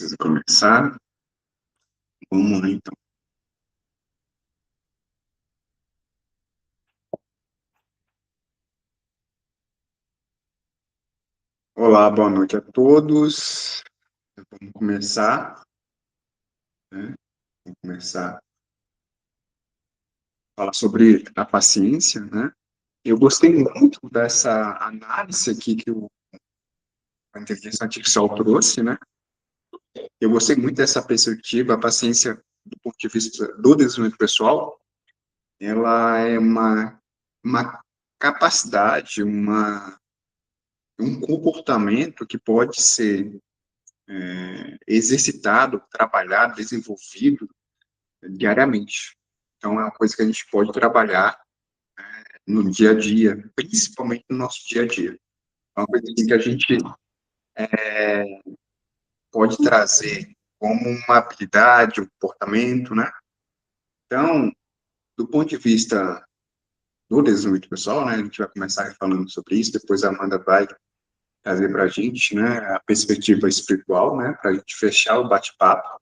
Precisa começar? Vamos lá, então. Olá, boa noite a todos. Vamos começar, né? Vamos começar a falar sobre a paciência, né? Eu gostei muito dessa análise aqui que a inteligência artificial trouxe, né? Eu gostei muito dessa perspectiva. A paciência, do ponto de vista do desenvolvimento pessoal, ela é uma capacidade, um comportamento que pode ser exercitado, trabalhado, desenvolvido diariamente. Então, é uma coisa que a gente pode trabalhar no dia a dia, principalmente no nosso dia a dia. É uma coisa assim, que a gente pode trazer como uma habilidade, um comportamento, né? Então, do ponto de vista do desenvolvimento pessoal, né, a gente vai começar falando sobre isso, depois a Amanda vai trazer para a gente, né, a perspectiva espiritual, né, para a gente fechar o bate-papo.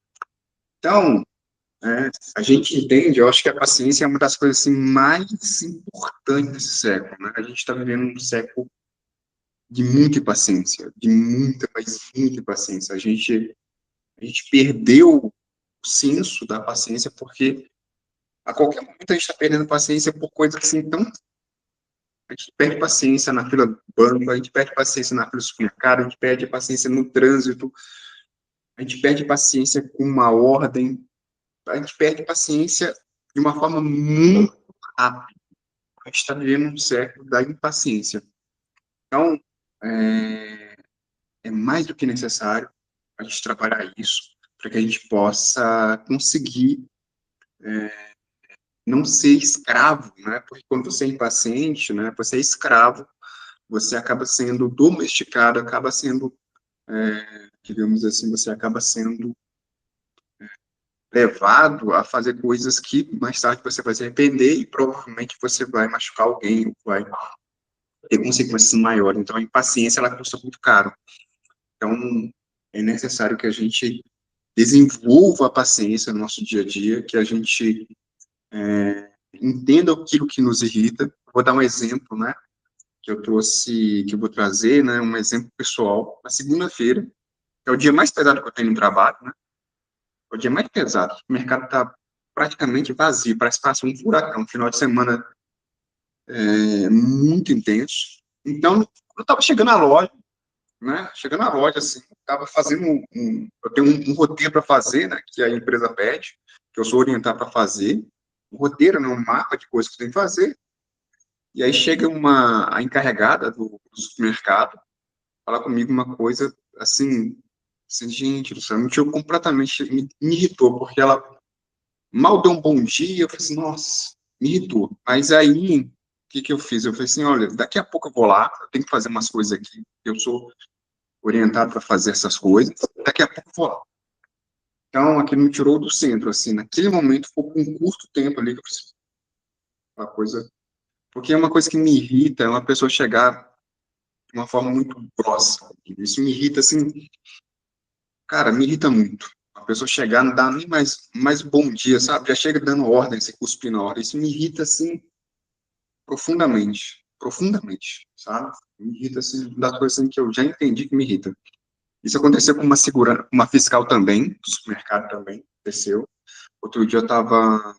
Então, a gente entende, eu acho que a paciência é uma das coisas assim, mais importantes desse século, né? A gente está vivendo um século de muita impaciência, de muita, mas muita impaciência. A gente perdeu o senso da paciência porque a qualquer momento a gente está perdendo paciência por coisas assim tão... A gente perde paciência na fila do banco, a gente perde paciência na fila do supermercado, a gente perde paciência no trânsito, a gente perde paciência com uma ordem, a gente perde paciência de uma forma muito rápida. A gente está vivendo um século da impaciência. Então, é mais do que necessário a gente trabalhar isso para que a gente possa conseguir não ser escravo, né? Porque quando você é impaciente, né, você é escravo, você acaba sendo domesticado, acaba sendo, digamos assim, você acaba sendo levado a fazer coisas que mais tarde você vai se arrepender e provavelmente você vai machucar alguém, ou vai ter consequências maiores. Então, a impaciência, ela custa muito caro. Então, é necessário que a gente desenvolva a paciência no nosso dia a dia, que a gente entenda aquilo que nos irrita. Vou dar um exemplo, né, que eu vou trazer, né, um exemplo pessoal. Na segunda-feira, é o dia mais pesado que eu tenho no trabalho, né, é o dia mais pesado. O mercado está praticamente vazio, parece que passa um furacão. Final de semana muito intenso. Então, eu estava chegando à loja, né? Chegando à loja, assim, estava fazendo eu tenho um roteiro para fazer, né? Que a empresa pede, que eu sou orientado para fazer. Um roteiro, né? Um mapa de coisas que eu tenho que fazer. E aí chega a encarregada do supermercado, fala comigo uma coisa assim, gente do céu, me tirou completamente, me irritou, porque ela mal deu um bom dia, eu falei assim, nossa, me irritou. Mas aí, o que eu fiz? Eu falei assim, olha, daqui a pouco eu vou lá, eu tenho que fazer umas coisas aqui, eu sou orientado para fazer essas coisas, daqui a pouco eu vou lá. Então, aquilo me tirou do centro, assim, naquele momento, ficou com um curto tempo ali, que eu preciso uma coisa, porque é uma coisa que me irrita, é uma pessoa chegar de uma forma muito grossa, isso me irrita, assim, cara, me irrita muito. A pessoa chegar, não dá nem mais bom dia, sabe? Já chega dando ordem, se cuspir na hora. Isso me irrita, assim, profundamente. Profundamente, sabe? Me irrita, assim, das coisas assim, que eu já entendi que me irrita. Isso aconteceu com uma fiscal também, do supermercado também, aconteceu. Outro dia eu tava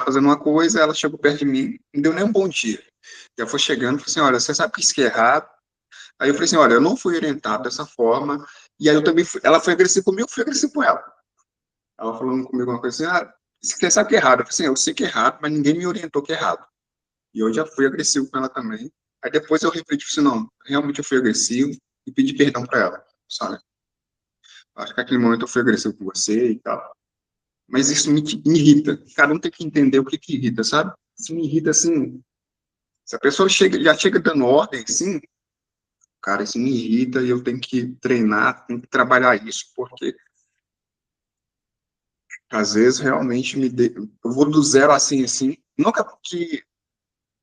fazendo uma coisa, ela chegou perto de mim, não deu nem um bom dia. Já foi chegando, falou assim, olha, você sabe que isso aqui é errado? Aí eu falei assim, olha, eu não fui orientado dessa forma, e aí eu também ela foi agressiva comigo, eu fui agressivo com ela. Ela falando comigo uma coisa assim, você sabe que é errado. Eu falei assim, eu sei que é errado, mas ninguém me orientou que é errado. E eu já fui agressivo com ela também. Aí depois eu refleti, assim, não, realmente eu fui agressivo e pedi perdão para ela, sabe? Acho que naquele momento eu fui agressivo com você e tal. Mas isso me irrita. Cada um tem que entender o que que irrita, sabe? Isso me irrita, assim, se a pessoa já chega dando ordem, assim, cara, isso me irrita e eu tenho que treinar, tenho que trabalhar isso, porque às vezes realmente eu vou do zero assim, nunca porque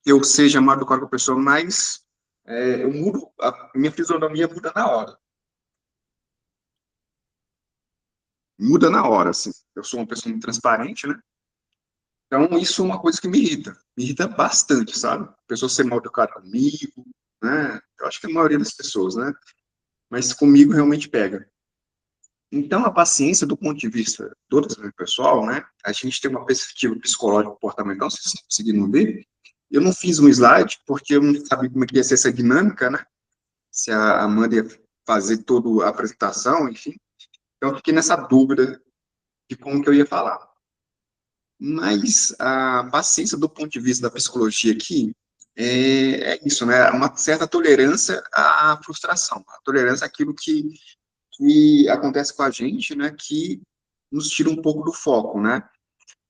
eu seja mal educado com a pessoa, mas eu mudo, a minha fisionomia muda na hora. muda na hora, assim. Eu sou uma pessoa muito transparente, né? Então, isso é uma coisa que me irrita bastante, sabe? A pessoa ser mal educada comigo, né? Eu acho que a maioria das pessoas, né? Mas comigo realmente pega. Então, a paciência, do ponto de vista do desenvolvimento pessoal, né? A gente tem uma perspectiva psicológica comportamental, se vocês conseguiram ver. Eu não fiz um slide, porque eu não sabia como é que ia ser essa dinâmica, né? Se a Amanda ia fazer toda a apresentação, enfim. Então, eu fiquei nessa dúvida de como que eu ia falar. Mas a paciência, do ponto de vista da psicologia aqui, é isso, né? Uma certa tolerância à frustração, a tolerância àquilo que acontece com a gente, né? Que nos tira um pouco do foco, né?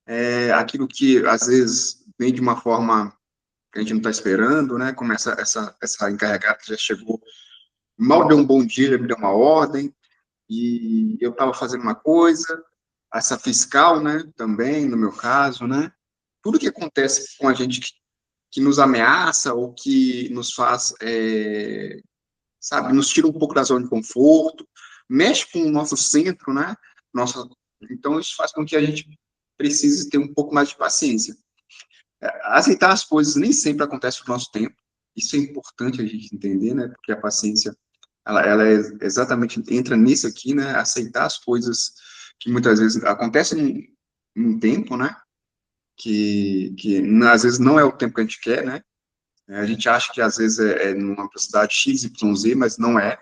É aquilo que, às vezes, vem de uma forma que a gente não está esperando, né? Como essa encarregada já chegou, mal deu um bom dia, me deu uma ordem, e eu estava fazendo uma coisa, essa fiscal, né? Também, no meu caso, né? Tudo que acontece com a gente que nos ameaça ou que nos faz, sabe, nos tira um pouco da zona de conforto, mexe com o nosso centro, né? Nossa, então, isso faz com que a gente precise ter um pouco mais de paciência. Aceitar as coisas nem sempre acontece no nosso tempo, isso é importante a gente entender, né? Porque a paciência, ela é exatamente, entra nisso aqui, né? Aceitar as coisas que muitas vezes acontecem em tempo, né? Que às vezes não é o tempo que a gente quer, né? A gente acha que às vezes é numa velocidade X, Y, Z, mas não é.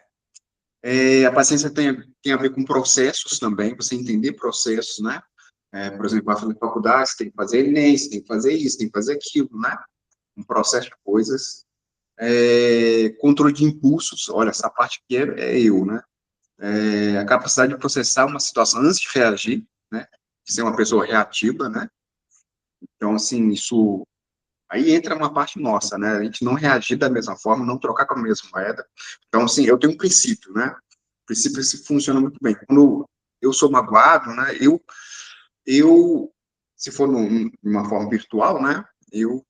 A paciência tem a ver com processos também, você entender processos, né? Por exemplo, vai fazer faculdade, você tem que fazer Enem, você tem que fazer isso, tem que fazer aquilo, né? Um processo de coisas. Controle de impulsos, olha, essa parte aqui é eu, né? A capacidade de processar uma situação antes de reagir, né? De ser uma pessoa reativa, né? Então, assim, isso aí entra uma parte nossa, né? A gente não reagir da mesma forma, não trocar com a mesma moeda. Então, assim, eu tenho um princípio, né? O princípio esse funciona muito bem. Quando eu sou magoado, né? Eu se for numa forma virtual, né? Eu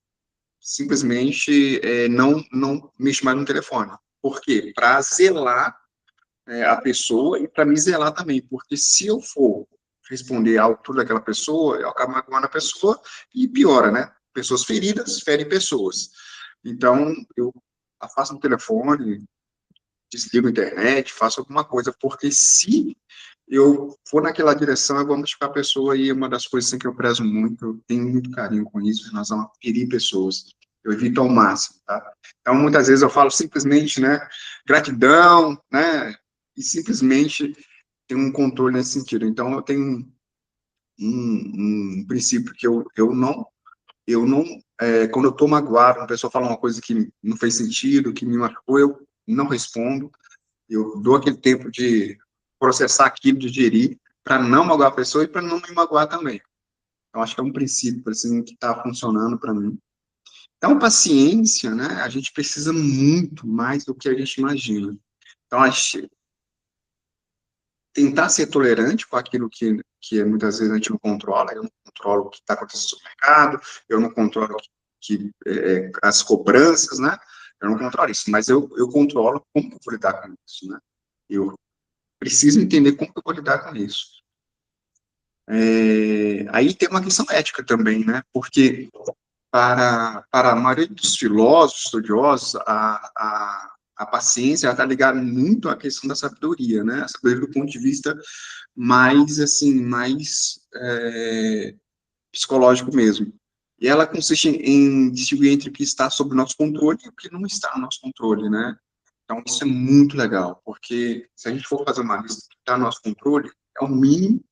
simplesmente não mexo mais no telefone. Por quê? Para zelar a pessoa e para me zelar também. Porque se eu for responder à altura daquela pessoa, eu acabo magoando a pessoa e piora, né? Pessoas feridas ferem pessoas. Então, eu afasto o telefone, desligo a internet, faço alguma coisa, porque se eu for naquela direção, eu vou machucar a pessoa e é uma das coisas assim, que eu prezo muito, eu tenho muito carinho com isso, em relação a ferir pessoas. Eu evito ao máximo, tá? Então, muitas vezes eu falo simplesmente, né, gratidão, né, e simplesmente tem um controle nesse sentido. Então, eu tenho um princípio que eu não, quando eu estou magoado, uma pessoa fala uma coisa que não fez sentido, que me machucou, eu não respondo, eu dou aquele tempo de processar aquilo, de digerir, para não magoar a pessoa e para não me magoar também. Então, acho que é um princípio, assim, que está funcionando para mim. Então, paciência, né, a gente precisa muito mais do que a gente imagina. Então, a gente tentar ser tolerante com aquilo que muitas vezes a gente não controla, eu não controlo o que está acontecendo no mercado, eu não controlo as cobranças, né, eu não controlo isso, mas eu controlo como eu vou lidar com isso, né, eu preciso entender como eu vou lidar com isso. Aí tem uma questão ética também, né, porque para a maioria dos filósofos, estudiosos, a paciência está ligada muito à questão da sabedoria, né? A sabedoria do ponto de vista mais, assim, mais psicológico mesmo. E ela consiste em distinguir entre o que está sob o nosso controle e o que não está no nosso controle, né? Então, isso é muito legal, porque se a gente for fazer uma lista do que está no nosso controle, é o mínimo,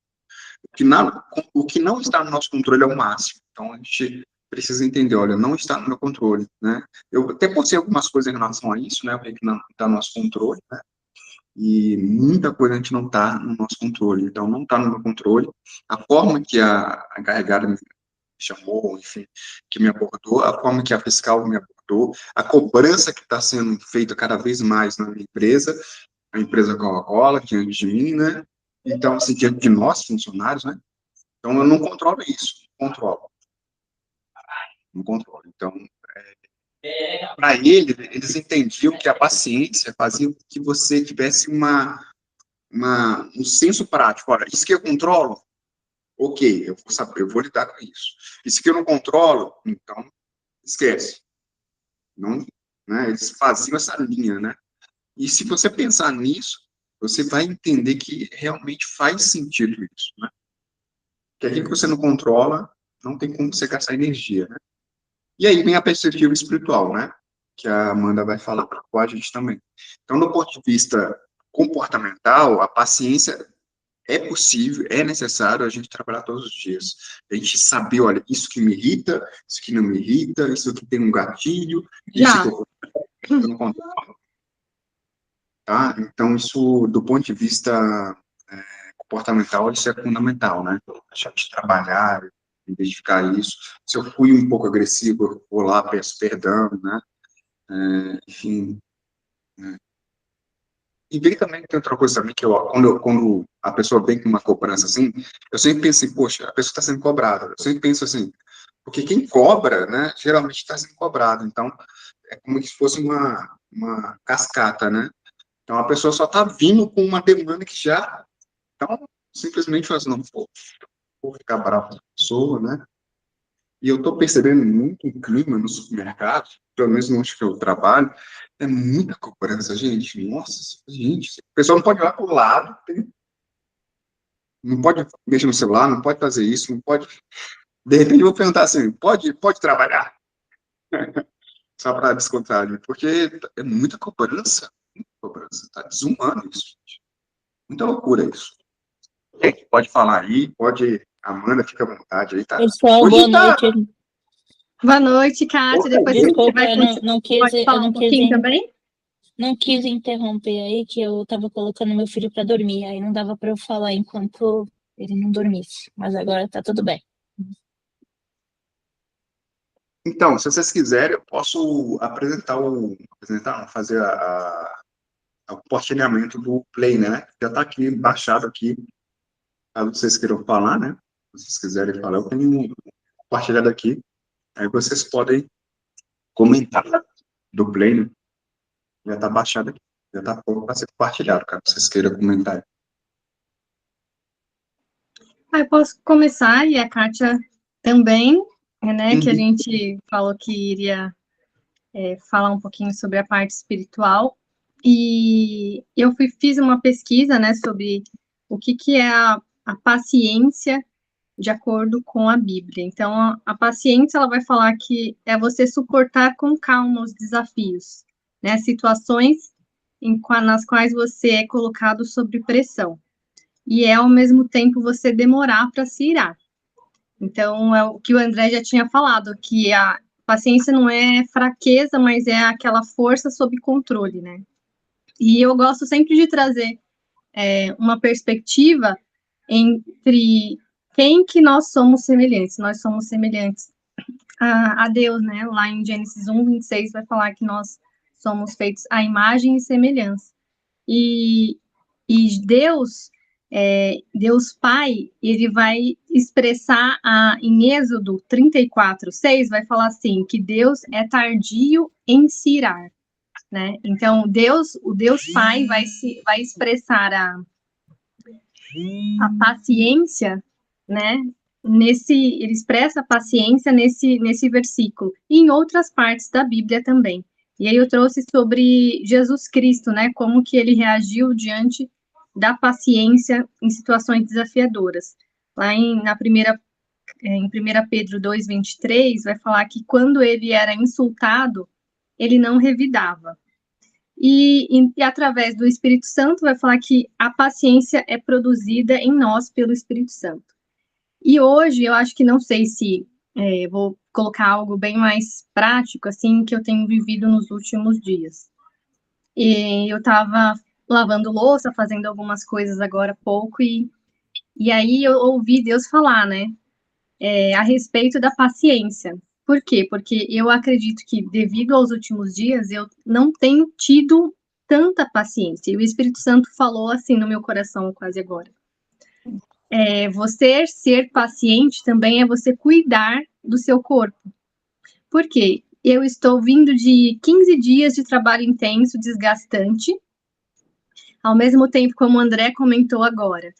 o que não está no nosso controle é o máximo. Então, a gente precisa entender, olha, não está no meu controle, né? Eu até postei algumas coisas em relação a isso, né? O que não está no nosso controle, né? E muita coisa a gente não está no nosso controle. Então, não está no meu controle. A forma que a encarregada me chamou, enfim, que me abordou, a forma que a fiscal me abordou, a cobrança que está sendo feita cada vez mais na minha empresa, a empresa Coca-Cola, diante de mim, né? Então, assim, diante de nós, funcionários, né? Então, eu não controlo isso, não controlo, não controlo. Então, para eles entendiam que a paciência fazia que você tivesse um senso prático. Olha, isso que eu controlo, ok, eu vou saber, eu vou lidar com isso. Isso que eu não controlo, então, esquece. Não, né? Eles faziam essa linha, né? E se você pensar nisso, você vai entender que realmente faz sentido isso, né? Que aquilo que você não controla, não tem como você gastar energia, né? E aí vem a perspectiva espiritual, né? Que a Amanda vai falar com a gente também. Então, do ponto de vista comportamental, a paciência é possível, é necessário a gente trabalhar todos os dias. A gente saber, olha, isso que me irrita, isso que não me irrita, isso que tem um gatilho, isso que eu não controlo, tá? Então, isso, do ponto de vista comportamental, isso é fundamental, né? A gente trabalhar, identificar isso. Se eu fui um pouco agressivo, eu vou lá, peço perdão, né? Enfim. Né? E vem também, tem outra coisa também, que quando a pessoa vem com uma cobrança assim, eu sempre penso assim, poxa, a pessoa está sendo cobrada. Eu sempre penso assim, porque quem cobra, né, geralmente está sendo cobrado. Então, é como se fosse uma cascata, né? Então, a pessoa só está vindo com uma demanda que já... Então, simplesmente faz, não, pô, vou ficar bravo com a pessoa, né? E eu estou percebendo muito um clima no supermercado, pelo menos onde que eu trabalho, é muita cobrança, gente. Nossa, gente, o pessoal não pode olhar para o lado, não pode mexer no celular, não pode fazer isso, não pode. De repente eu vou perguntar assim: pode trabalhar? Só para descontrair, porque é muita cobrança, tá desumano isso, gente. Muita loucura isso. Gente, pode falar aí, pode. Amanda, fica à vontade aí, tá? Pessoal, boa noite. Boa noite, Kátia. Depois Desculpa, você vai não quis, pode falar um pouquinho também? Não quis interromper aí, que eu estava colocando meu filho para dormir, aí não dava para eu falar enquanto ele não dormisse, mas agora tá tudo bem. Então, se vocês quiserem, eu posso fazer o compartilhamento do Play, né? Já está aqui, baixado aqui, caso vocês queiram falar, né? Se vocês quiserem falar, eu tenho compartilhado aqui, aí vocês podem comentar do Play, né? Já está baixado aqui, já está pronto para ser compartilhado, caso vocês queiram comentar. Eu posso começar, e a Kátia também, né? Que a gente falou que iria falar um pouquinho sobre a parte espiritual. E eu fiz uma pesquisa, né, sobre o que é a paciência de acordo com a Bíblia. Então, a paciência, ela vai falar que é você suportar com calma os desafios, né, situações nas quais você é colocado sob pressão. E ao mesmo tempo, você demorar para se irar. Então, é o que o André já tinha falado, que a paciência não é fraqueza, mas é aquela força sob controle, né? E eu gosto sempre de trazer uma perspectiva entre quem que nós somos semelhantes. Nós somos semelhantes a Deus, né? Lá em Gênesis 1:26 vai falar que nós somos feitos à imagem e semelhança. E Deus, Deus Pai, ele vai expressar em Êxodo 34:6, vai falar assim, que Deus é tardio em se irar, né? Então, o Deus Pai vai expressar a paciência, né? Ele expressa a paciência nesse versículo, e em outras partes da Bíblia também. E aí eu trouxe sobre Jesus Cristo, né? Como que ele reagiu diante da paciência em situações desafiadoras. Lá em 1 Pedro 2:23, vai falar que quando ele era insultado, ele não revidava. E através do Espírito Santo, vai falar que a paciência é produzida em nós pelo Espírito Santo. E hoje, eu acho que não sei se vou colocar algo bem mais prático, assim, que eu tenho vivido nos últimos dias. E eu estava lavando louça, fazendo algumas coisas agora há pouco, e aí eu ouvi Deus falar, né, a respeito da paciência. Por quê? Porque eu acredito que, devido aos últimos dias, eu não tenho tido tanta paciência. E o Espírito Santo falou assim no meu coração quase agora. Você ser paciente também é você cuidar do seu corpo. Por quê? Eu estou vindo de 15 dias de trabalho intenso, desgastante, ao mesmo tempo, como o André comentou agora,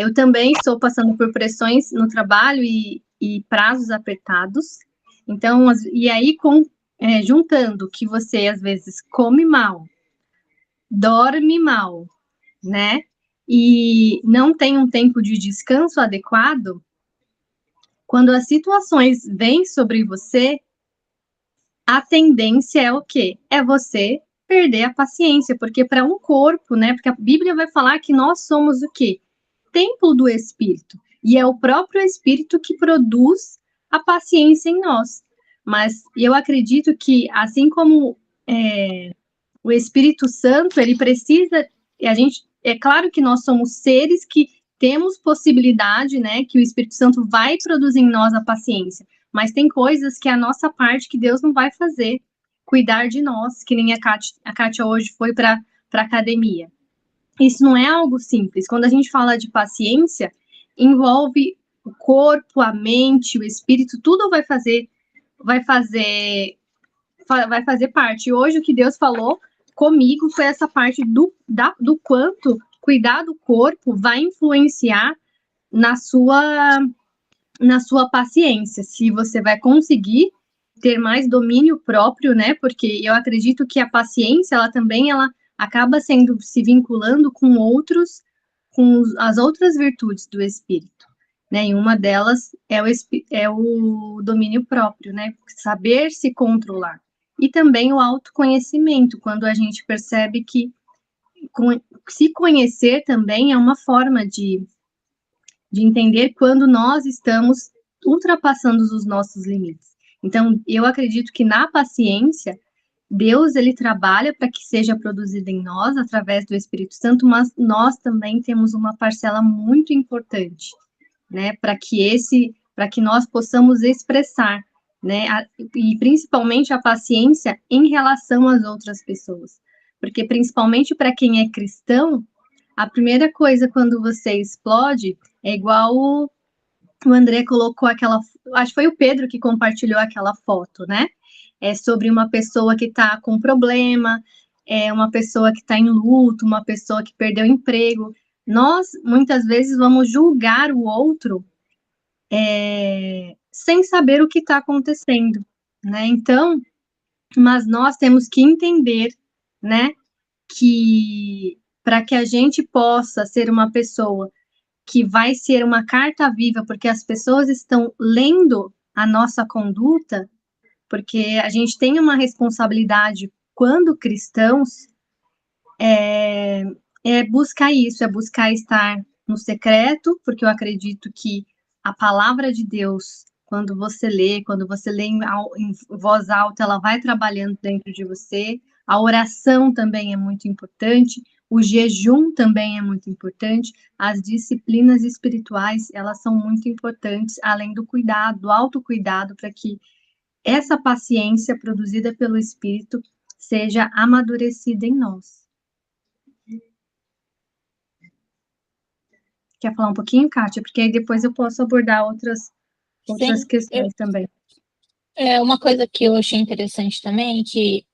eu também estou passando por pressões no trabalho e prazos apertados. Então, e aí, juntando que você, às vezes, come mal, dorme mal, né? E não tem um tempo de descanso adequado, quando as situações vêm sobre você, a tendência é o quê? É você perder a paciência, porque para um corpo, né? Porque a Bíblia vai falar que nós somos o quê? Templo do Espírito. E é o próprio Espírito que produz a paciência em nós. Mas eu acredito que, assim como o Espírito Santo, ele precisa, é claro que nós somos seres que temos possibilidade, né, que o Espírito Santo vai produzir em nós a paciência, mas tem coisas que é a nossa parte que Deus não vai fazer, cuidar de nós, que nem a Kátia hoje foi para a academia. Isso não é algo simples. Quando a gente fala de paciência, envolve o corpo, a mente, o espírito, tudo vai fazer parte. E hoje o que Deus falou comigo foi essa parte do quanto cuidar do corpo vai influenciar na sua paciência, se você vai conseguir ter mais domínio próprio, né? Porque eu acredito que a paciência, ela acaba se vinculando com as outras virtudes do espírito, né? E uma delas é o domínio próprio, né? Saber se controlar. E também o autoconhecimento, quando a gente percebe que se conhecer também é uma forma de entender quando nós estamos ultrapassando os nossos limites. Então, eu acredito que na paciência, Deus, ele trabalha para que seja produzido em nós, através do Espírito Santo, mas nós também temos uma parcela muito importante, né, para que nós possamos expressar, né, e principalmente a paciência em relação às outras pessoas. Porque, principalmente para quem é cristão, a primeira coisa quando você explode é igual o André colocou acho que foi o Pedro que compartilhou aquela foto, né? É sobre uma pessoa que está com problema, uma pessoa que está em luto, uma pessoa que perdeu emprego. Nós, muitas vezes, vamos julgar o outro sem saber o que está acontecendo, né? Então, mas nós temos que entender, né, que para que a gente possa ser uma pessoa que vai ser uma carta viva, porque as pessoas estão lendo a nossa conduta, porque a gente tem uma responsabilidade quando cristãos, buscar isso, é buscar estar no secreto, porque eu acredito que a palavra de Deus, quando você lê em voz alta, ela vai trabalhando dentro de você. A oração também é muito importante, o jejum também é muito importante, as disciplinas espirituais, elas são muito importantes, além do cuidado, do autocuidado, para que essa paciência produzida pelo Espírito seja amadurecida em nós. Quer falar um pouquinho, Kátia? Porque aí depois eu posso abordar outras questões também. Uma coisa que eu achei interessante também, que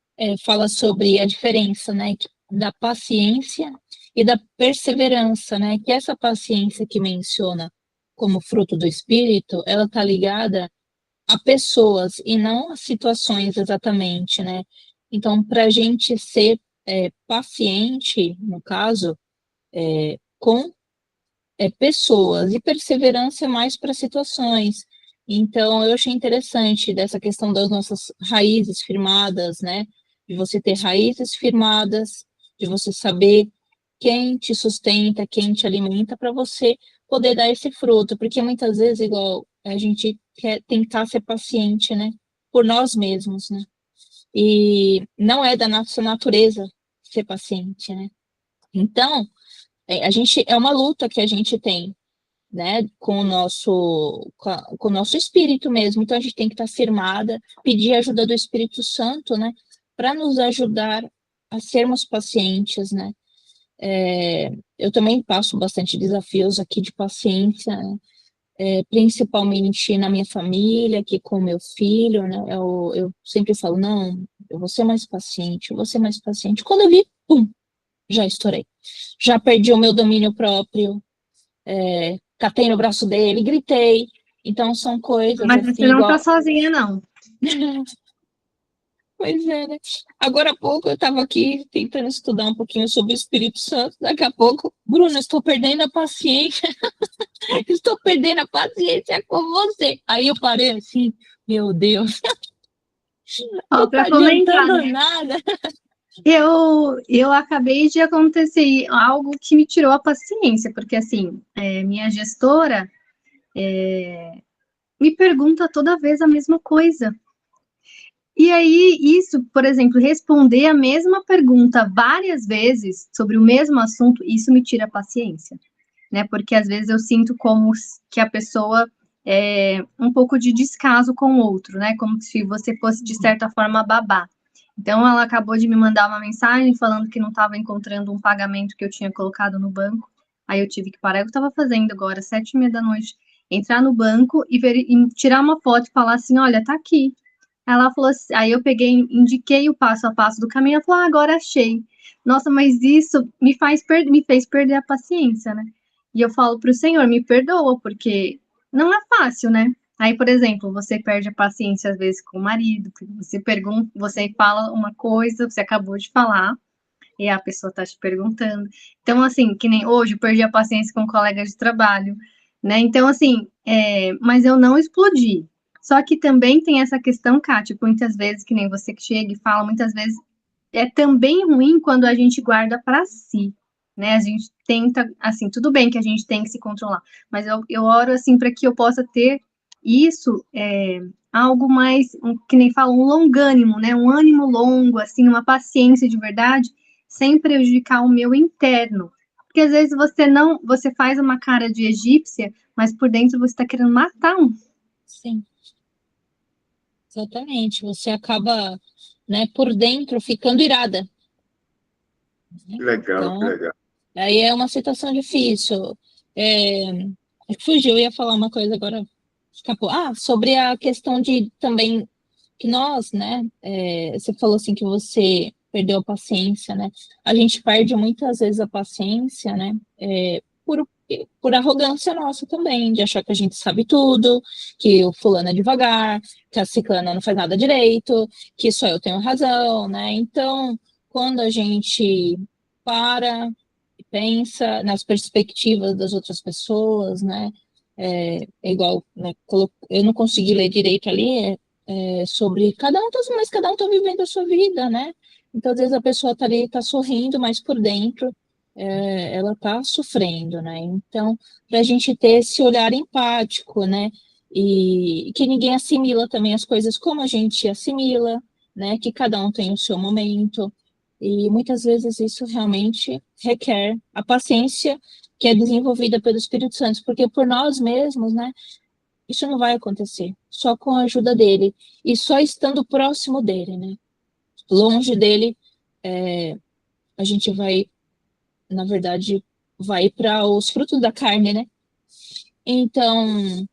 fala sobre a diferença, né, da paciência e da perseverança, né, que essa paciência que menciona como fruto do Espírito, ela está ligada a pessoas e não a situações exatamente, né? Então, para a gente ser paciente, no caso, com pessoas, e perseverança mais para situações. Então, eu achei interessante dessa questão das nossas raízes firmadas, né? De você ter raízes firmadas, de você saber quem te sustenta, quem te alimenta, para você poder dar esse fruto, porque muitas vezes, igual a gente quer tentar ser paciente, né? Por nós mesmos, né? E não é da nossa natureza ser paciente, né? Então, é uma luta que a gente tem, né, com o nosso espírito mesmo. Então a gente tem que estar firmada, pedir a ajuda do Espírito Santo, né, para nos ajudar a sermos pacientes, né. Eu também passo bastante desafios aqui de paciência, né, principalmente na minha família, aqui com o meu filho, né. Eu sempre falo, não, eu vou ser mais paciente, eu vou ser mais paciente. Quando eu vi, pum, Já estourei. Já perdi o meu domínio próprio, catei no braço dele, gritei. Então, são coisas Mas assim, você não tá igual. sozinha, não. Pois é, né? Agora há pouco eu estava aqui tentando estudar um pouquinho sobre o Espírito Santo. Daqui a pouco, Bruno, estou perdendo a paciência. Estou perdendo a paciência com você. Aí eu parei assim, meu Deus, Ó, não tá para comentar, adiantando né? nada. Eu acabei de acontecer algo que me tirou a paciência, porque assim, minha gestora me pergunta toda vez a mesma coisa. E aí, isso, por exemplo, responder a mesma pergunta várias vezes sobre o mesmo assunto, isso me tira a paciência, né? Porque às vezes eu sinto como que a pessoa um pouco de descaso com o outro, né? Como se você fosse, de certa forma, babá. Então, ela acabou de me mandar uma mensagem falando que não estava encontrando um pagamento que eu tinha colocado no banco. Aí eu tive que parar. Eu estava fazendo agora, 7h30 da noite, entrar no banco e tirar uma foto e falar assim: olha, tá aqui. Ela falou assim, aí eu peguei, indiquei o passo a passo do caminho, ela falou, agora achei. Nossa, mas isso me fez perder a paciência, né? E eu falo para o Senhor, me perdoa, porque não é fácil, né? Aí, por exemplo, você perde a paciência às vezes com o marido, porque você pergunta, você fala uma coisa, você acabou de falar, e a pessoa tá te perguntando. Então, assim, que nem hoje, eu perdi a paciência com um colega de trabalho, né? Então, assim, mas eu não explodi. Só que também tem essa questão, Kátia, muitas vezes, que nem você que chega e fala, muitas vezes é também ruim quando a gente guarda para si, né? A gente tenta, assim, tudo bem que a gente tem que se controlar, mas eu oro, assim, para que eu possa ter isso, algo mais, que nem fala, um longânimo, né? Um ânimo longo, assim, uma paciência de verdade, sem prejudicar o meu interno. Porque às vezes você faz uma cara de egípcia, mas por dentro você está querendo matar um. Sim, exatamente. Você acaba, né, por dentro ficando irada. Que legal, que Então, legal. aí é uma situação difícil. Fugiu, eu ia falar uma coisa agora, escapou. Sobre a questão de também que nós, né? Você falou assim que você perdeu a paciência, né? A gente perde muitas vezes a paciência, né? Por arrogância nossa também, de achar que a gente sabe tudo, que o fulano é devagar, que a ciclana não faz nada direito, que só eu tenho razão, né? Então, quando a gente para e pensa nas perspectivas das outras pessoas, né? Igual, né, eu não consegui ler direito ali, sobre cada um, mas cada um está vivendo a sua vida, né? Então, às vezes a pessoa está ali, está sorrindo, mas por dentro ela está sofrendo, né? Então, para a gente ter esse olhar empático, né? E que ninguém assimila também as coisas como a gente assimila, né? Que cada um tem o seu momento. E muitas vezes isso realmente requer a paciência que é desenvolvida pelo Espírito Santo, porque por nós mesmos, né? Isso não vai acontecer, só com a ajuda dele e só estando próximo dele, né? Longe dele, a gente vai, na verdade, vai para os frutos da carne, né? Então,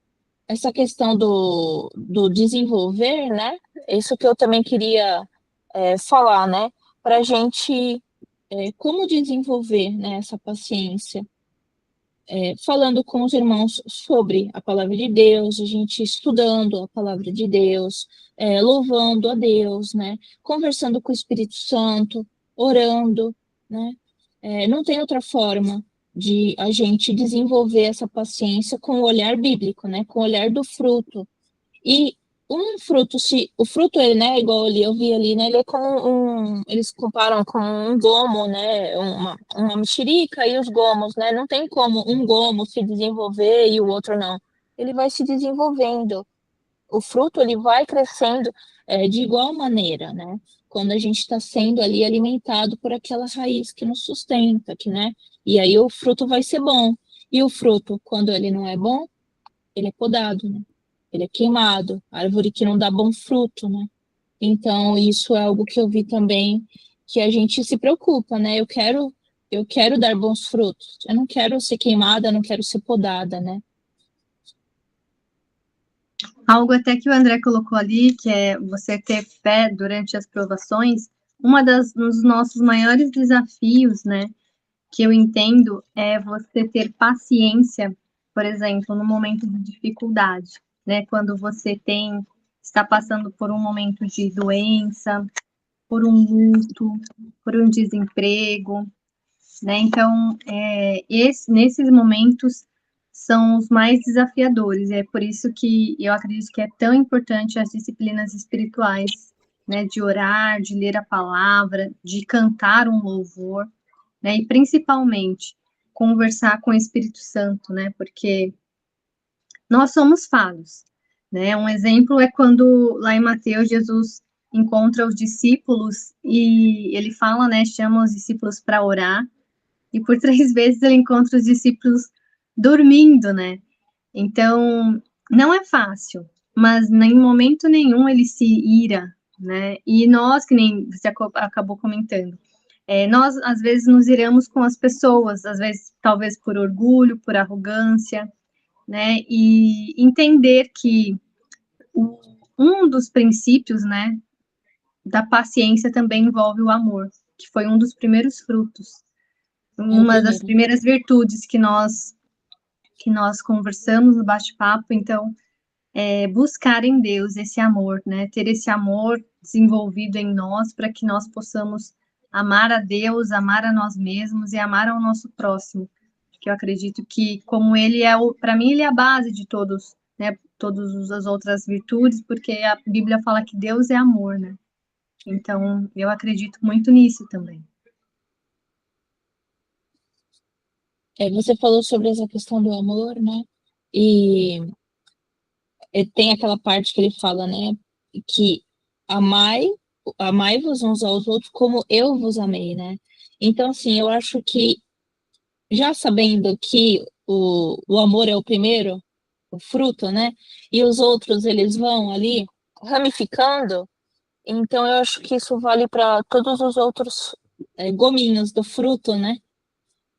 essa questão do desenvolver, né? Isso que eu também queria falar, né? Para a gente como desenvolver, né, essa paciência. Falando com os irmãos sobre a palavra de Deus, a gente estudando a palavra de Deus, louvando a Deus, né? Conversando com o Espírito Santo, orando, né? Não tem outra forma de a gente desenvolver essa paciência com o olhar bíblico, né? Com o olhar do fruto. E um fruto, se o fruto ele, né, igual ali, eu vi ali, né, ele é como eles comparam com um gomo, né, uma mexerica e os gomos, né, não tem como um gomo se desenvolver e o outro não. Ele vai se desenvolvendo. O fruto ele vai crescendo de igual maneira, né? Quando a gente está sendo ali alimentado por aquela raiz que nos sustenta, que, né? E aí o fruto vai ser bom. E o fruto, quando ele não é bom, ele é podado, né? Ele é queimado, árvore que não dá bom fruto, né? Então, isso é algo que eu vi também, que a gente se preocupa, né? Eu quero dar bons frutos. Eu não quero ser queimada, eu não quero ser podada, né? Algo até que o André colocou ali, que é você ter fé durante as provações, um dos nossos maiores desafios, né, que eu entendo, é você ter paciência, por exemplo, no momento de dificuldade, né, quando você está passando por um momento de doença, por um luto, por um desemprego, né, então, nesses momentos são os mais desafiadores, e é por isso que eu acredito que é tão importante as disciplinas espirituais, né, de orar, de ler a palavra, de cantar um louvor, né, e principalmente conversar com o Espírito Santo, né, porque nós somos falhos, né, um exemplo é quando lá em Mateus Jesus encontra os discípulos e ele fala, né, chama os discípulos para orar, e por 3 vezes ele encontra os discípulos dormindo, né, então não é fácil, mas em momento nenhum ele se ira, né, e nós, que nem você acabou comentando, nós, às vezes, nos iramos com as pessoas, às vezes, talvez por orgulho, por arrogância, né, e entender que um dos princípios, né, da paciência também envolve o amor, que foi um dos primeiros frutos, uma das primeiras virtudes que nós conversamos no bate-papo, então, buscar em Deus esse amor, né, ter esse amor desenvolvido em nós, para que nós possamos amar a Deus, amar a nós mesmos e amar ao nosso próximo, que eu acredito que, como ele para mim, ele é a base de todos, né, todas as outras virtudes, porque a Bíblia fala que Deus é amor, né, então, eu acredito muito nisso também. Você falou sobre essa questão do amor, né, e tem aquela parte que ele fala, né, que amai-vos uns aos outros como eu vos amei, né? Então, assim, eu acho que, já sabendo que o amor é o primeiro, o fruto, né, e os outros, eles vão ali ramificando, então eu acho que isso vale para todos os outros gominhos do fruto, né,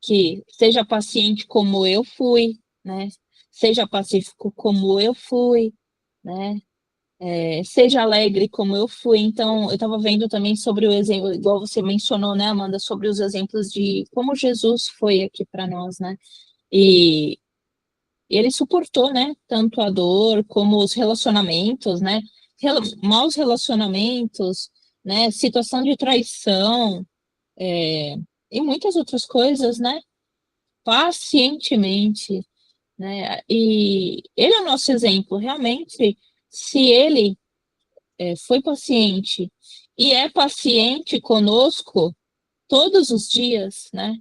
que seja paciente como eu fui, né, seja pacífico como eu fui, né, seja alegre como eu fui. Então, eu estava vendo também sobre o exemplo, igual você mencionou, né, Amanda, sobre os exemplos de como Jesus foi aqui para nós, né, e ele suportou, né, tanto a dor como os relacionamentos, né, maus relacionamentos, né, situação de traição, e muitas outras coisas, né, pacientemente, né, e ele é o nosso exemplo, realmente, se ele foi paciente e é paciente conosco todos os dias, né?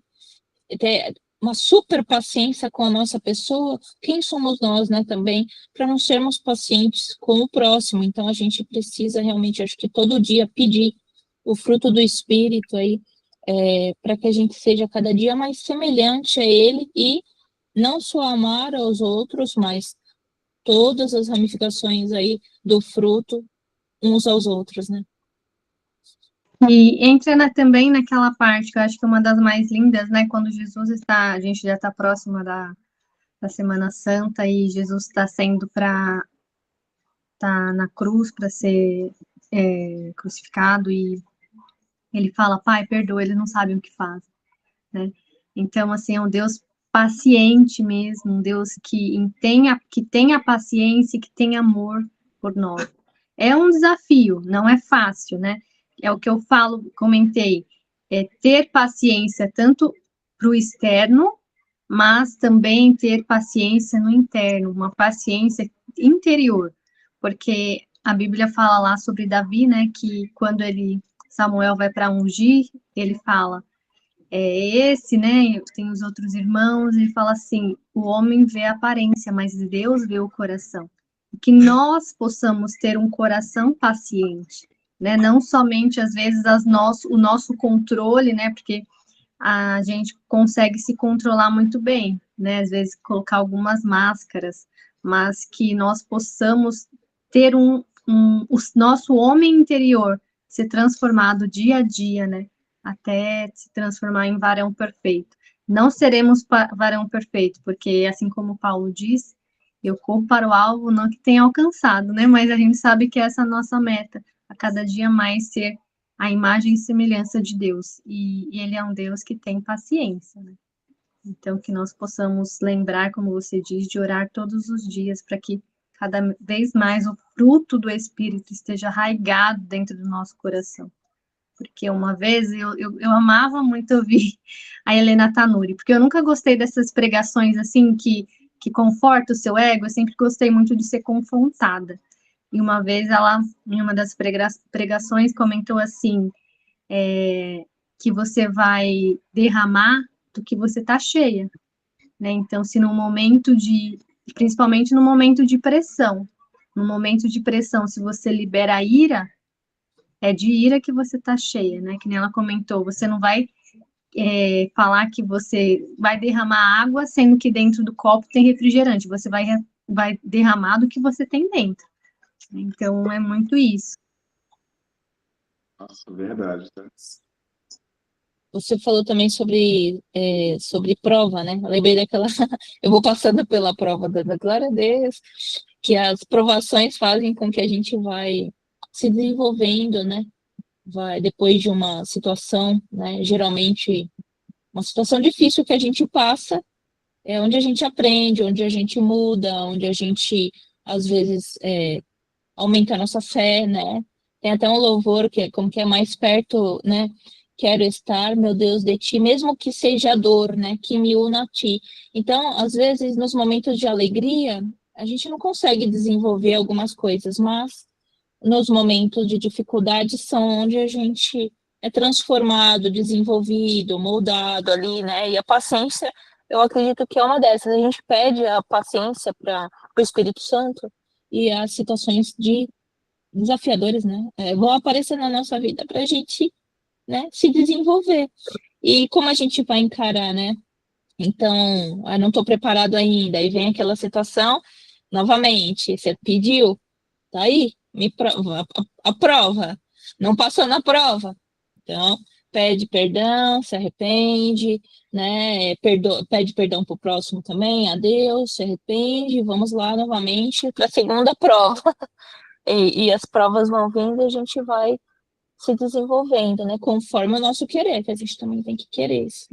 Ter uma super paciência com a nossa pessoa, quem somos nós, né, também, para não sermos pacientes com o próximo. Então, a gente precisa realmente, acho que todo dia, pedir o fruto do Espírito aí, para que a gente seja cada dia mais semelhante a Ele e não só amar aos outros, mas todas as ramificações aí do fruto uns aos outros, né? E entra também naquela parte que eu acho que é uma das mais lindas, né? Quando Jesus a gente já está próxima da Semana Santa e Jesus está sendo tá na cruz para ser crucificado e ele fala, Pai, perdoa, eles não sabem o que fazem, né? Então, assim, é um Deus paciente mesmo, um Deus que tenha paciência, que tenha amor por nós. É um desafio, não é fácil, né? É o que eu comentei, ter paciência tanto para o externo, mas também ter paciência no interno, uma paciência interior, porque a Bíblia fala lá sobre Davi, né, que quando Samuel vai para ungir, ele fala, esse, né, tem os outros irmãos, ele fala assim, o homem vê a aparência, mas Deus vê o coração. Que nós possamos ter um coração paciente, né, não somente, às vezes, o nosso controle, né, porque a gente consegue se controlar muito bem, né, às vezes colocar algumas máscaras, mas que nós possamos ter o nosso homem interior ser transformado dia a dia, né, até se transformar em varão perfeito. Não seremos varão perfeito, porque assim como Paulo diz, eu corro para o alvo, não que tenha alcançado, né, mas a gente sabe que essa é a nossa meta, a cada dia mais ser a imagem e semelhança de Deus, e ele é um Deus que tem paciência, né? Então, que nós possamos lembrar, como você diz, de orar todos os dias, para que cada vez mais o fruto do Espírito esteja arraigado dentro do nosso coração. Porque uma vez eu amava muito ouvir a Helena Tanuri, porque eu nunca gostei dessas pregações assim que conforta o seu ego, eu sempre gostei muito de ser confrontada. E uma vez ela, em uma das pregações, comentou assim, que você vai derramar do que você está cheia, né? Então, se no momento principalmente no momento de pressão, se você libera a ira, é de ira que você está cheia, né? Que nem ela comentou, você não vai falar que você vai derramar água, sendo que dentro do copo tem refrigerante, você vai derramar do que você tem dentro. Então, é muito isso. Nossa, verdade, tá? Você falou também sobre prova, né? Eu lembrei daquela. Eu vou passando pela prova, dando glória a Deus, que as provações fazem com que a gente vai se desenvolvendo, né? Vai depois de uma situação, né? Geralmente, uma situação difícil que a gente passa, é onde a gente aprende, onde a gente muda, onde a gente, às vezes, aumenta a nossa fé, né? Tem até um louvor que é como que é mais perto, né? Quero estar, meu Deus, de ti, mesmo que seja dor, né? Que me una a ti. Então, às vezes, nos momentos de alegria, a gente não consegue desenvolver algumas coisas, mas nos momentos de dificuldade são onde a gente é transformado, desenvolvido, moldado ali, né? E a paciência, eu acredito que é uma dessas. A gente pede a paciência para o Espírito Santo e as situações desafiadores, né? Vão aparecer na nossa vida para a gente, né, se desenvolver. E como a gente vai encarar, né? Então, eu não estou preparado ainda. Aí vem aquela situação, novamente, você pediu, tá aí, me prova, a prova, não passou na prova. Então, pede perdão, se arrepende, né? Pede perdão para o próximo também, a Deus, se arrepende, vamos lá novamente para a segunda prova. E as provas vão vindo e a gente vai se desenvolvendo, né? Conforme o nosso querer, que a gente também tem que querer isso.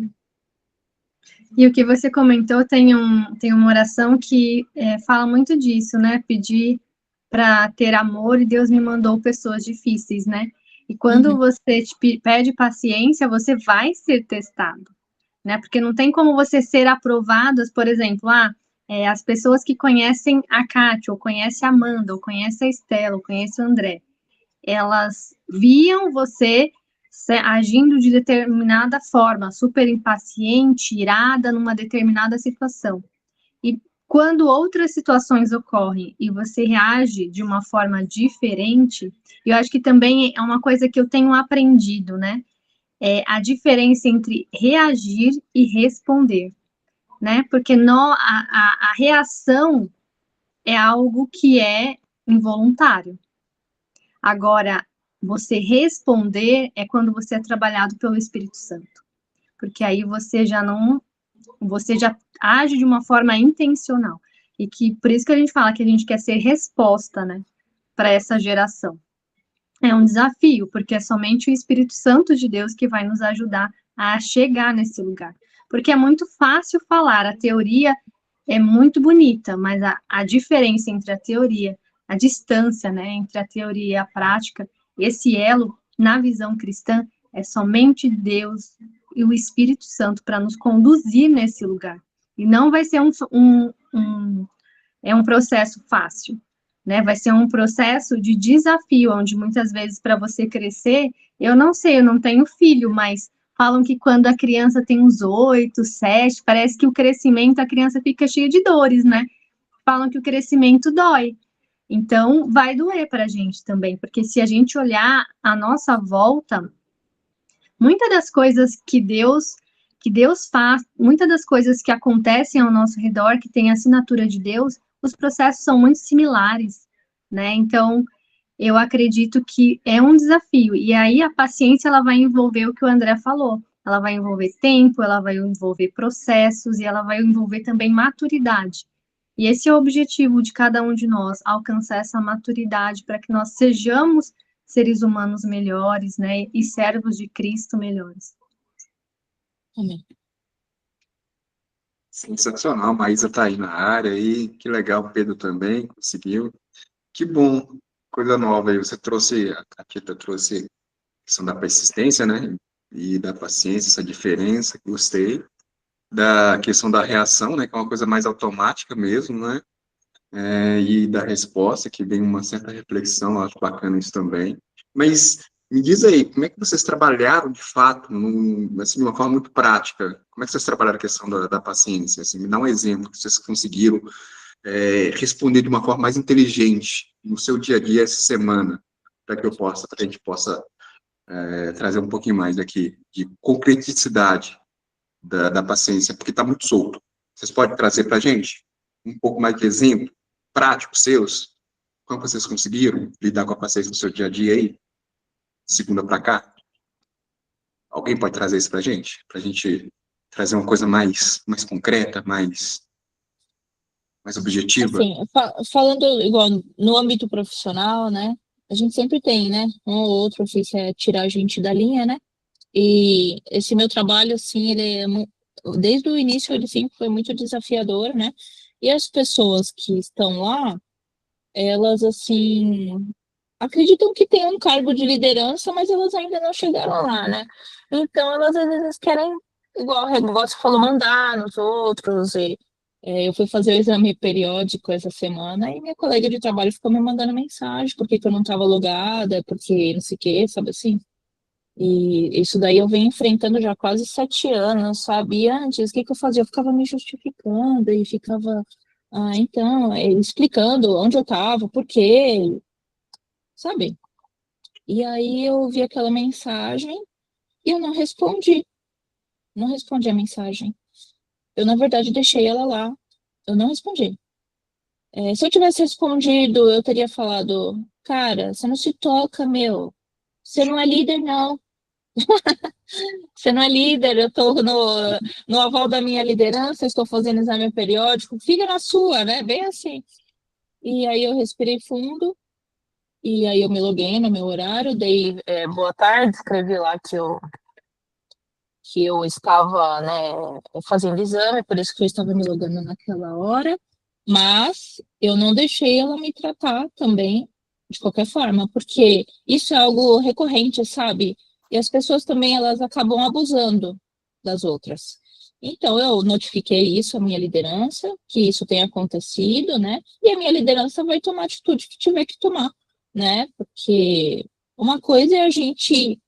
E o que você comentou, tem uma oração que fala muito disso, né? Pedir para ter amor e Deus me mandou pessoas difíceis, né? E quando você pede paciência, você vai ser testado, né? Porque não tem como você ser aprovado, por exemplo, as pessoas que conhecem a Kátia, ou conhecem a Amanda, ou conhecem a Estela, ou conhecem o André, elas viam você agindo de determinada forma, super impaciente, irada numa determinada situação. E quando outras situações ocorrem e você reage de uma forma diferente, eu acho que também é uma coisa que eu tenho aprendido, né? É a diferença entre reagir e responder, né? Porque a reação é algo que é involuntário. Agora, você responder é quando você é trabalhado pelo Espírito Santo. Porque aí você já age de uma forma intencional. E que por isso que a gente fala que a gente quer ser resposta, né, para essa geração. É um desafio, porque é somente o Espírito Santo de Deus que vai nos ajudar a chegar nesse lugar. Porque é muito fácil falar, a teoria é muito bonita, mas a diferença entre a teoria, a distância, né, entre a teoria e a prática, esse elo, na visão cristã, é somente Deus e o Espírito Santo para nos conduzir nesse lugar. E não vai ser um processo fácil, né? Vai ser um processo de desafio, onde muitas vezes para você crescer, eu não sei, eu não tenho filho, mas falam que quando a criança tem uns 8, 7, parece que o crescimento, a criança fica cheia de dores, né? Falam que o crescimento dói. Então, vai doer para a gente também, porque se a gente olhar a nossa volta, muitas das coisas que Deus faz, muitas das coisas que acontecem ao nosso redor, que tem a assinatura de Deus, os processos são muito similares, né? Então, eu acredito que é um desafio. E aí a paciência, ela vai envolver o que o André falou. Ela vai envolver tempo, ela vai envolver processos e ela vai envolver também maturidade. E esse é o objetivo de cada um de nós, alcançar essa maturidade para que nós sejamos seres humanos melhores, né? E servos de Cristo melhores. Amém. Sensacional, Maísa está aí na área, aí, que legal, o Pedro também conseguiu. Que bom, coisa nova aí, você trouxe, a Tita trouxe a questão da persistência, né, e da paciência, essa diferença, gostei. Da questão da reação, né, que é uma coisa mais automática mesmo, né, e da resposta, que vem uma certa reflexão, eu acho bacana isso também. Mas me diz aí, como é que vocês trabalharam de fato, assim, de uma forma muito prática? Como é que vocês trabalharam a questão da paciência? Assim, me dá um exemplo que vocês conseguiram responder de uma forma mais inteligente no seu dia a dia essa semana, para que a gente possa trazer um pouquinho mais aqui de concreticidade da paciência, porque está muito solto. Vocês podem trazer para a gente um pouco mais de exemplo prático seus? Como vocês conseguiram lidar com a paciência no seu dia a dia aí, segunda para cá? Alguém pode trazer isso para a gente? Para a gente trazer uma coisa mais concreta, mais objetiva? Assim, falando igual no âmbito profissional, né? A gente sempre tem, né? Um ou outro ofício é tirar a gente da linha, né? E esse meu trabalho, assim, desde o início ele sempre foi muito desafiador, né? E as pessoas que estão lá, elas, assim, acreditam que tem um cargo de liderança, mas elas ainda não chegaram lá, né? Então, elas às vezes querem, igual o negócio falou, mandar nos outros. Eu fui fazer o exame periódico essa semana e minha colega de trabalho ficou me mandando mensagem, porque que eu não estava logada, porque não sei o quê, sabe assim? E isso daí eu venho enfrentando já há quase 7 anos, sabe? E antes, o que que eu fazia? Eu ficava me justificando e ficava, então, explicando onde eu estava, por quê, sabe? E aí eu vi aquela mensagem e eu não respondi a mensagem. Eu, na verdade, deixei ela lá, eu não respondi. Se eu tivesse respondido, eu teria falado, cara, você não se toca, meu, você não é líder, não. Você não é líder, eu estou no aval da minha liderança, estou fazendo exame periódico, fica na sua, né? Bem assim. E aí eu respirei fundo, e aí eu me loguei no meu horário, dei boa tarde, escrevi lá que eu estava, né, fazendo exame, por isso que eu estava me logando naquela hora, mas eu não deixei ela me tratar também de qualquer forma, porque isso é algo recorrente, sabe? E as pessoas também, elas acabam abusando das outras. Então, eu notifiquei isso à minha liderança, que isso tem acontecido, né? E a minha liderança vai tomar a atitude que tiver que tomar, né? Porque uma coisa é a gente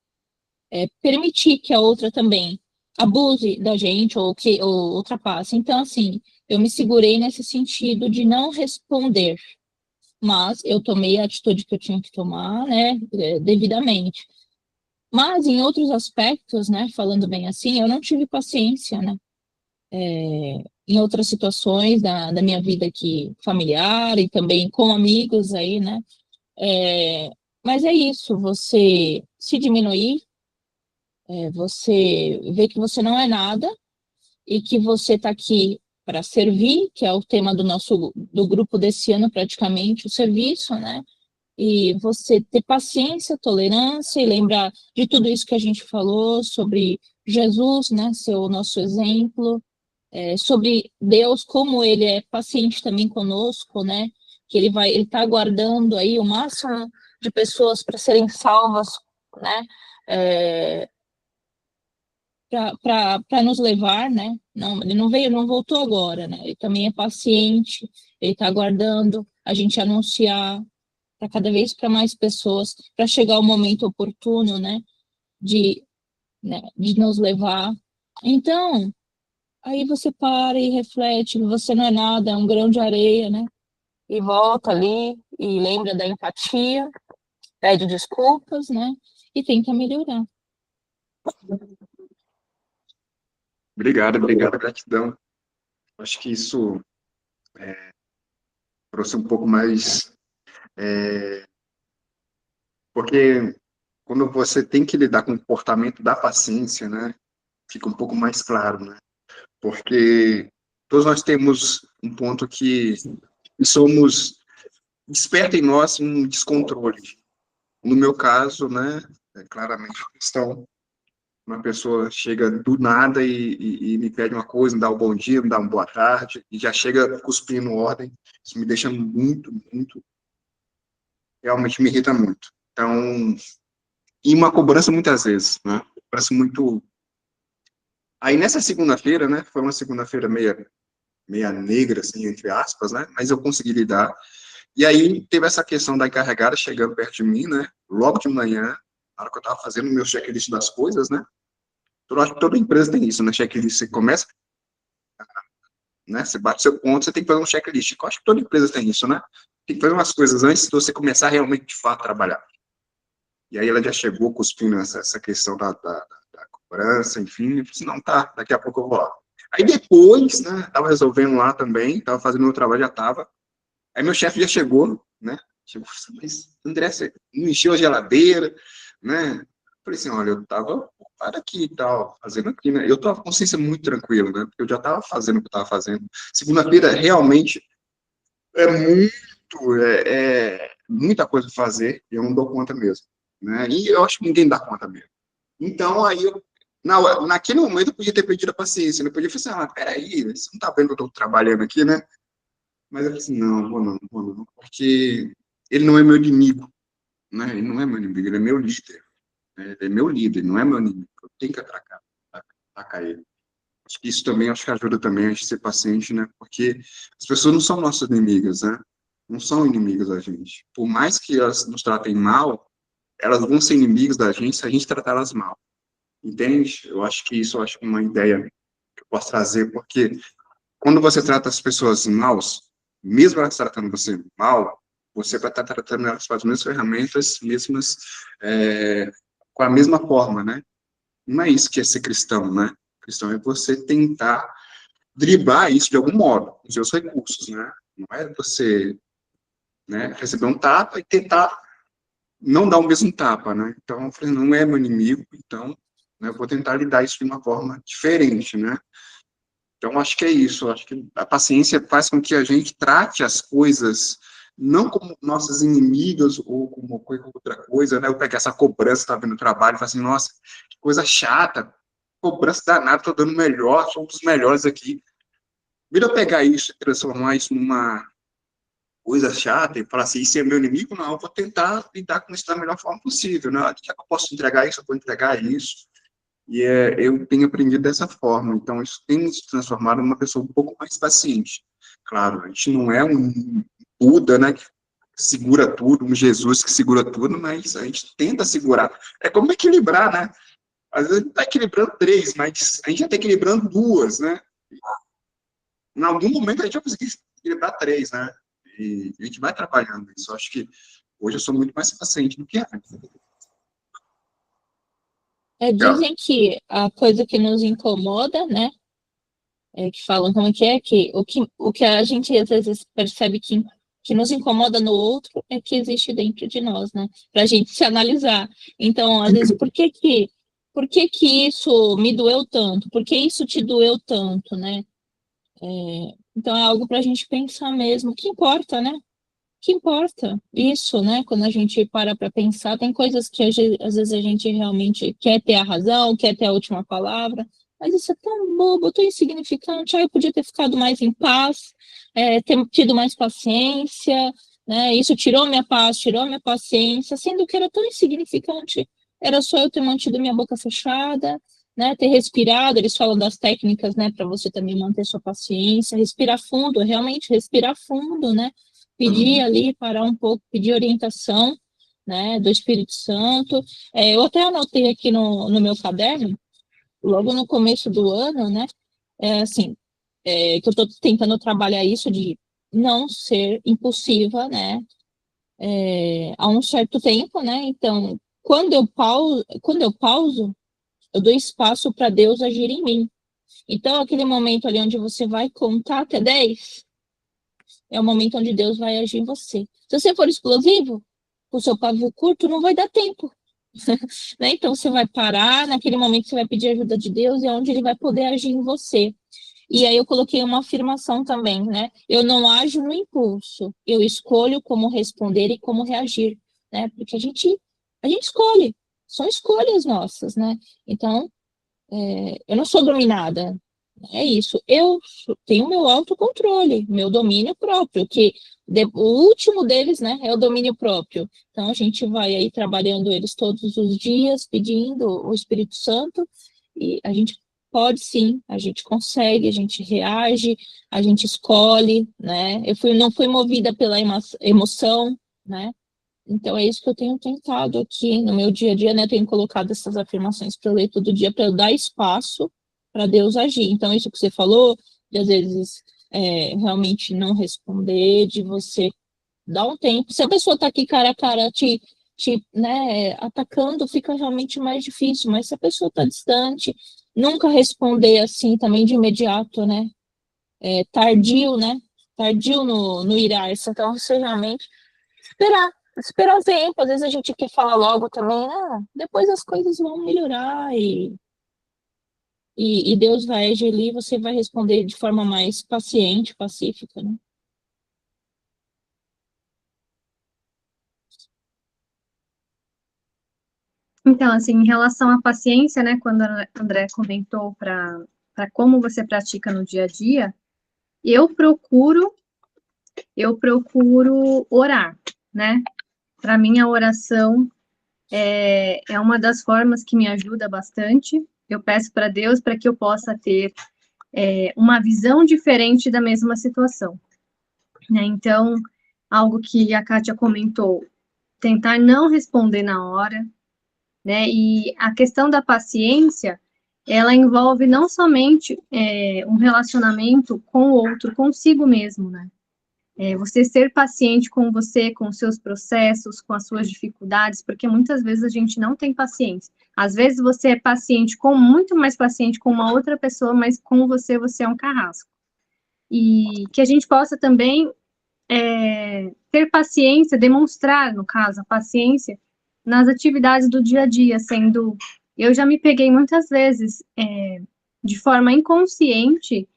permitir que a outra também abuse da gente ou ultrapasse. Então, assim, eu me segurei nesse sentido de não responder, mas eu tomei a atitude que eu tinha que tomar, né, devidamente. Mas em outros aspectos, né, falando bem assim, eu não tive paciência, né, em outras situações da minha vida aqui familiar e também com amigos aí, né, mas é isso, você se diminuir, você vê que você não é nada e que você está aqui para servir, que é o tema do grupo desse ano praticamente, o serviço, né? E você ter paciência, tolerância e lembrar de tudo isso que a gente falou sobre Jesus, né? Ser o nosso exemplo, sobre Deus, como ele é paciente também conosco, né? Que ele está aguardando aí o máximo de pessoas para serem salvas, né? Para nos levar, né? Não, ele não veio, não voltou agora, né? Ele também é paciente, ele está aguardando a gente anunciar para cada vez para mais pessoas, para chegar o momento oportuno, de, de nos levar. Então, aí você para e reflete, você não é nada, é um grão de areia, né? E volta ali e lembra da empatia, pede desculpas, né? E tenta melhorar. Obrigado, gratidão. Acho que isso trouxe um pouco mais, porque quando você tem que lidar com o comportamento da paciência, né, fica um pouco mais claro, né, porque todos nós temos um ponto que somos, desperta em nós um descontrole, No meu caso, né, é claramente a questão, uma pessoa chega do nada e me pede uma coisa, me dá um bom dia, me dá uma boa tarde, e já chega cuspindo ordem, isso me deixa muito, muito, realmente me irrita muito. Então, e uma cobrança muitas vezes, né, cobrança muito... Aí nessa segunda-feira, né, foi uma segunda-feira meia negra, assim, entre aspas, né, mas eu consegui lidar. E aí teve essa questão da encarregada chegando perto de mim, né, logo de manhã, na hora que eu estava fazendo o meu checklist das coisas, né. Eu acho que toda empresa tem isso, né, checklist. Você começa, né, você bate seu ponto, você tem que fazer um checklist. Eu acho que toda empresa tem isso, né. Tem que fazer umas coisas antes de você começar realmente, de fato, a trabalhar. E aí ela já chegou cuspindo essa questão da cobrança, enfim, eu disse, não, tá, daqui a pouco eu vou lá. Aí depois, né, tava resolvendo lá também, tava fazendo meu trabalho, já tava. Aí meu chefe já chegou, né, chegou, mas, André, você não encheu a geladeira, né? Falei assim, olha, eu tava ocupado aqui e tal, fazendo aqui, né? Eu tava com a consciência muito tranquila, né? Porque eu já tava fazendo o que eu tava fazendo. Segunda-feira, realmente, é muita coisa pra fazer, e eu não dou conta mesmo, né? E eu acho que ninguém dá conta mesmo. Então, aí, naquele momento, eu podia ter perdido a paciência, né? Eu podia falar assim, peraí, você não tá vendo que eu tô trabalhando aqui, né? Mas eu falei assim, não, vou não, porque ele não é meu inimigo, né? Ele não é meu inimigo, ele é meu líder, né? Ele é meu líder, não é meu inimigo. Eu tenho que atacar ele. Acho que isso também, acho que ajuda também a gente ser paciente, né? Porque as pessoas não são nossas inimigas, né? Não são inimigas da gente. Por mais que elas nos tratem mal, elas vão ser inimigas da gente se a gente tratar elas mal. Entende? Eu acho que isso, eu acho uma ideia que eu posso trazer, porque quando você trata as pessoas maus, mesmo elas tratando você mal, você vai estar tratando elas com as mesmas ferramentas, com a mesma forma, né? Não é isso que é ser cristão, né? Cristão é você tentar driblar isso de algum modo, com seus recursos, né? Não é você, né, receber um tapa e tentar não dar o mesmo tapa, né? Então, eu falei, não é meu inimigo, então, né, eu vou tentar lidar isso de uma forma diferente, né? Então, acho que é isso. Acho que a paciência faz com que a gente trate as coisas não como nossas inimigas ou como qualquer outra coisa, né? Eu pegar essa cobrança, tá vendo no trabalho, e falar assim, nossa, que coisa chata, cobrança danada, tô dando melhor, sou um dos melhores aqui. Vira eu pegar isso e transformar isso numa coisa chata e falar assim, isso é meu inimigo? Não, eu vou tentar lidar com isso da melhor forma possível, né? Já que eu posso entregar isso, eu vou entregar isso. E eu tenho aprendido dessa forma, então isso tem me transformado numa pessoa um pouco mais paciente. Claro, a gente não é um Buda, né, que segura tudo, um Jesus que segura tudo, mas a gente tenta segurar. É como equilibrar, né? Às vezes a gente está equilibrando três, mas a gente já está equilibrando duas, né? Em algum momento a gente vai conseguir equilibrar três, né? E a gente vai trabalhando isso. Eu acho que hoje eu sou muito mais paciente do que antes. Dizem que a coisa que nos incomoda, né? Que falam como que o que a gente às vezes percebe que nos incomoda no outro é que existe dentro de nós, né? Para a gente se analisar. Então, às vezes, por que que isso me doeu tanto? Por que isso te doeu tanto, né? Então, é algo para a gente pensar mesmo. O que importa, né? O que importa? Isso, né? Quando a gente para pensar, tem coisas que às vezes a gente realmente quer ter a razão, quer ter a última palavra, mas isso é tão bobo, tão insignificante. Eu podia ter ficado mais em paz, ter tido mais paciência, né? Isso tirou minha paz, tirou minha paciência, sendo que era tão insignificante. Era só eu ter mantido minha boca fechada, né? Ter respirado. Eles falam das técnicas, né? Para você também manter sua paciência, respirar fundo, realmente respirar fundo, né? Pedir ali, parar um pouco, pedir orientação, né, do Espírito Santo. Eu até anotei aqui no meu caderno, logo no começo do ano, né, assim, que eu estou tentando trabalhar isso de não ser impulsiva, né, há um certo tempo, né, então, quando eu pauso, eu dou espaço para Deus agir em mim. Então, aquele momento ali onde você vai contar até 10, é o momento onde Deus vai agir em você. Se você for explosivo, com o seu pavio curto, não vai dar tempo. Né? Então, você vai parar, naquele momento você vai pedir ajuda de Deus, e é onde ele vai poder agir em você. E aí eu coloquei uma afirmação também, né? Eu não ajo no impulso, eu escolho como responder e como reagir, né? Porque a gente a gente escolhe, são escolhas nossas, né? Então, eu não sou dominada, é isso. Eu tenho meu autocontrole, meu domínio próprio, que o último deles, né, é o domínio próprio. Então, a gente vai aí trabalhando eles todos os dias, pedindo o Espírito Santo, e a gente pode sim, a gente consegue, a gente reage, a gente escolhe, né? Não fui movida pela emoção, né? Então, é isso que eu tenho tentado aqui no meu dia a dia, né? Eu tenho colocado essas afirmações para eu ler todo dia, para eu dar espaço para Deus agir. Então, isso que você falou, de às vezes realmente não responder, de você dar um tempo. Se a pessoa está aqui cara a cara né, atacando, fica realmente mais difícil. Mas se a pessoa está distante, nunca responder assim também de imediato, né? Tardio, né? Tardio no ir-se. Então, você realmente esperar o tempo. Às vezes a gente quer falar logo também, depois as coisas vão melhorar e Deus vai agir ali e você vai responder de forma mais paciente, pacífica, né? Então, assim, em relação à paciência, né, quando a André comentou para como você pratica no dia a dia, eu procuro orar, né? Para mim, a oração é uma das formas que me ajuda bastante. Eu peço para Deus para que eu possa ter uma visão diferente da mesma situação, né? Então, algo que a Kátia comentou, tentar não responder na hora, né? E a questão da paciência, ela envolve não somente um relacionamento com o outro, consigo mesmo, né? Você ser paciente com você, com os seus processos, com as suas dificuldades, porque muitas vezes a gente não tem paciência. Às vezes você é paciente muito mais paciente com uma outra pessoa, mas com você, você é um carrasco. E que a gente possa também ter paciência, demonstrar, no caso, a paciência nas atividades do dia a dia, sendo... Eu já me peguei muitas vezes, de forma inconsciente,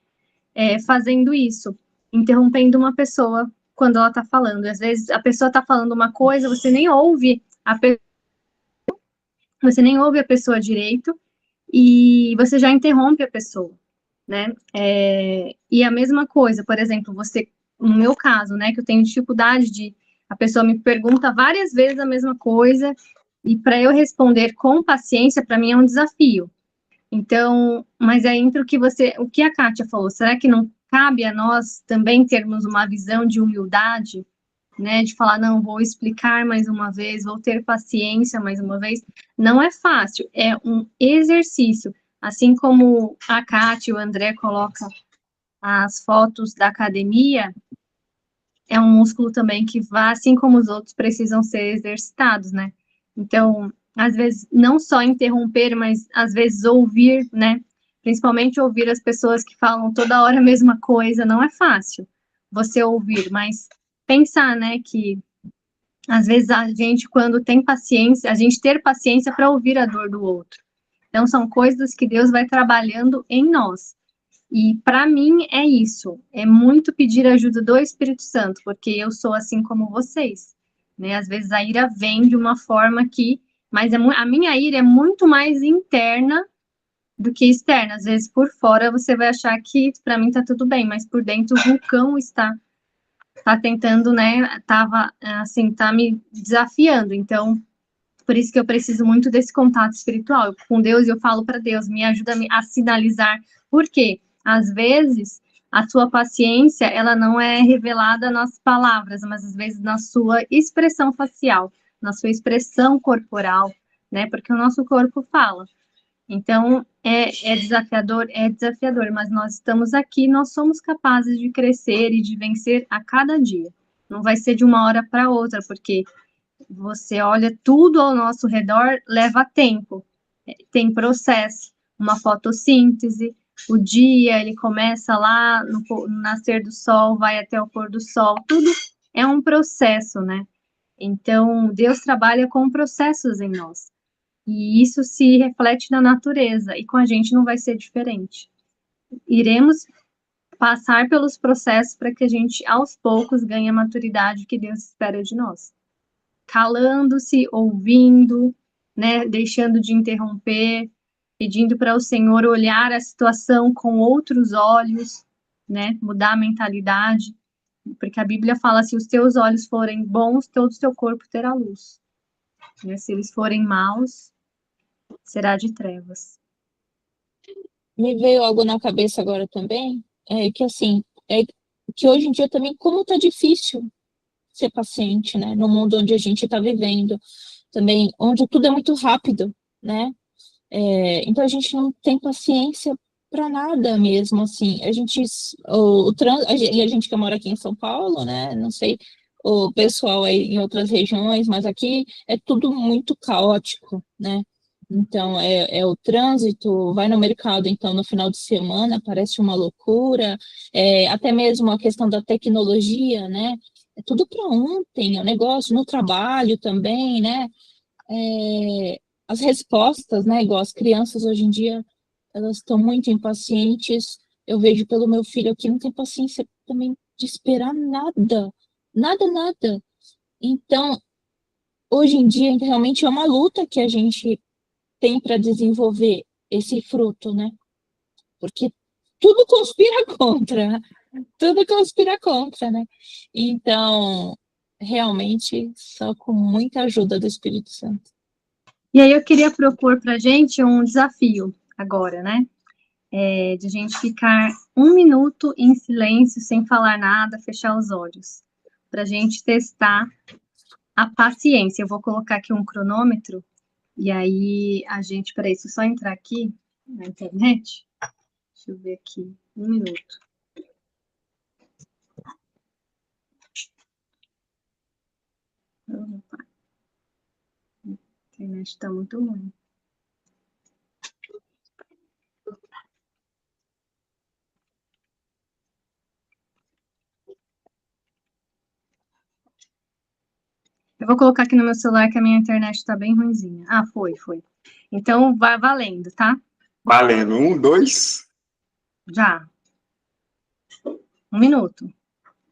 fazendo isso, interrompendo uma pessoa quando ela está falando. Às vezes a pessoa está falando uma coisa, você nem ouve a pessoa direito e você já interrompe a pessoa, né? E a mesma coisa, por exemplo, no meu caso, né, que eu tenho dificuldade a pessoa me pergunta várias vezes a mesma coisa e para eu responder com paciência, para mim é um desafio. Então, mas aí entra o que a Kátia falou, será que não cabe a nós também termos uma visão de humildade, né, de falar, não, vou explicar mais uma vez, vou ter paciência mais uma vez? Não é fácil, é um exercício, assim como a Kátia e o André colocam as fotos da academia, é um músculo também que vai, assim como os outros, precisam ser exercitados, né? Então, às vezes, não só interromper, mas às vezes ouvir, né? Principalmente ouvir as pessoas que falam toda hora a mesma coisa, não é fácil você ouvir, mas pensar, né, que às vezes a gente, quando tem paciência, a gente ter paciência para ouvir a dor do outro. Então, são coisas que Deus vai trabalhando em nós. E para mim é isso, é muito pedir ajuda do Espírito Santo, porque eu sou assim como vocês, né? Às vezes a ira vem de uma forma mas a minha ira é muito mais interna do que externa. Às vezes por fora você vai achar que para mim tá tudo bem, mas por dentro o vulcão tá tentando, né? Tá me desafiando. Então, por isso que eu preciso muito desse contato espiritual. Com Deus, eu falo para Deus, me ajuda a sinalizar. Por quê? Às vezes, a sua paciência, ela não é revelada nas palavras, mas às vezes na sua expressão facial, na sua expressão corporal, né? Porque o nosso corpo fala. Então, é desafiador, mas nós estamos aqui, nós somos capazes de crescer e de vencer a cada dia. Não vai ser de uma hora para outra, porque você olha tudo ao nosso redor, leva tempo, tem processo, uma fotossíntese, o dia, ele começa lá no nascer do sol, vai até o pôr do sol, tudo é um processo, né? Então, Deus trabalha com processos em nós, e isso se reflete na natureza, e com a gente não vai ser diferente. Iremos passar pelos processos para que a gente, aos poucos, ganhe a maturidade que Deus espera de nós. calando-se, ouvindo, né, deixando de interromper, pedindo para o Senhor olhar a situação com outros olhos, né, mudar a mentalidade, porque a Bíblia fala, se os teus olhos forem bons, todo o teu corpo terá luz, né, se eles forem maus, será de trevas. Me veio algo na cabeça agora também, que assim, que hoje em dia também, como tá difícil ser paciente, né, no mundo onde a gente está vivendo, também, onde tudo é muito rápido, né, então a gente não tem paciência para nada mesmo, assim, e a gente que mora aqui em São Paulo, né, não sei, o pessoal aí em outras regiões, mas aqui é tudo muito caótico, né, então é o trânsito, vai no mercado, então no final de semana parece uma loucura, até mesmo a questão da tecnologia, né, é tudo para ontem, é um negócio no trabalho também, né, as respostas, né, igual as crianças hoje em dia, elas estão muito impacientes. Eu vejo pelo meu filho aqui, não tem paciência também de esperar nada, nada, nada. Então, hoje em dia, realmente é uma luta que a gente tem para desenvolver esse fruto, né? Porque tudo conspira contra, né? Então, realmente, só com muita ajuda do Espírito Santo. E aí eu queria propor para a gente um desafio agora, né? De a gente ficar 1 minuto em silêncio, sem falar nada, fechar os olhos, para a gente testar a paciência. Eu vou colocar aqui um cronômetro, e aí a gente, para isso, só entrar aqui na internet. Deixa eu ver aqui, 1 minuto. Opa. A internet está muito ruim. Eu vou colocar aqui no meu celular que a minha internet está bem ruinzinha. Ah, foi. Então, vai valendo, tá? Valendo. 1, 2. Já. 1 minuto.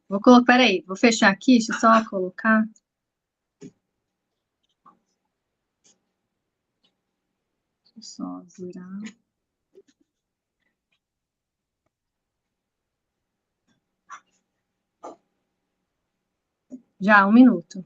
Vou colocar, peraí, vou fechar aqui, deixa eu só colocar. Deixa eu só virar. Já, 1 minuto.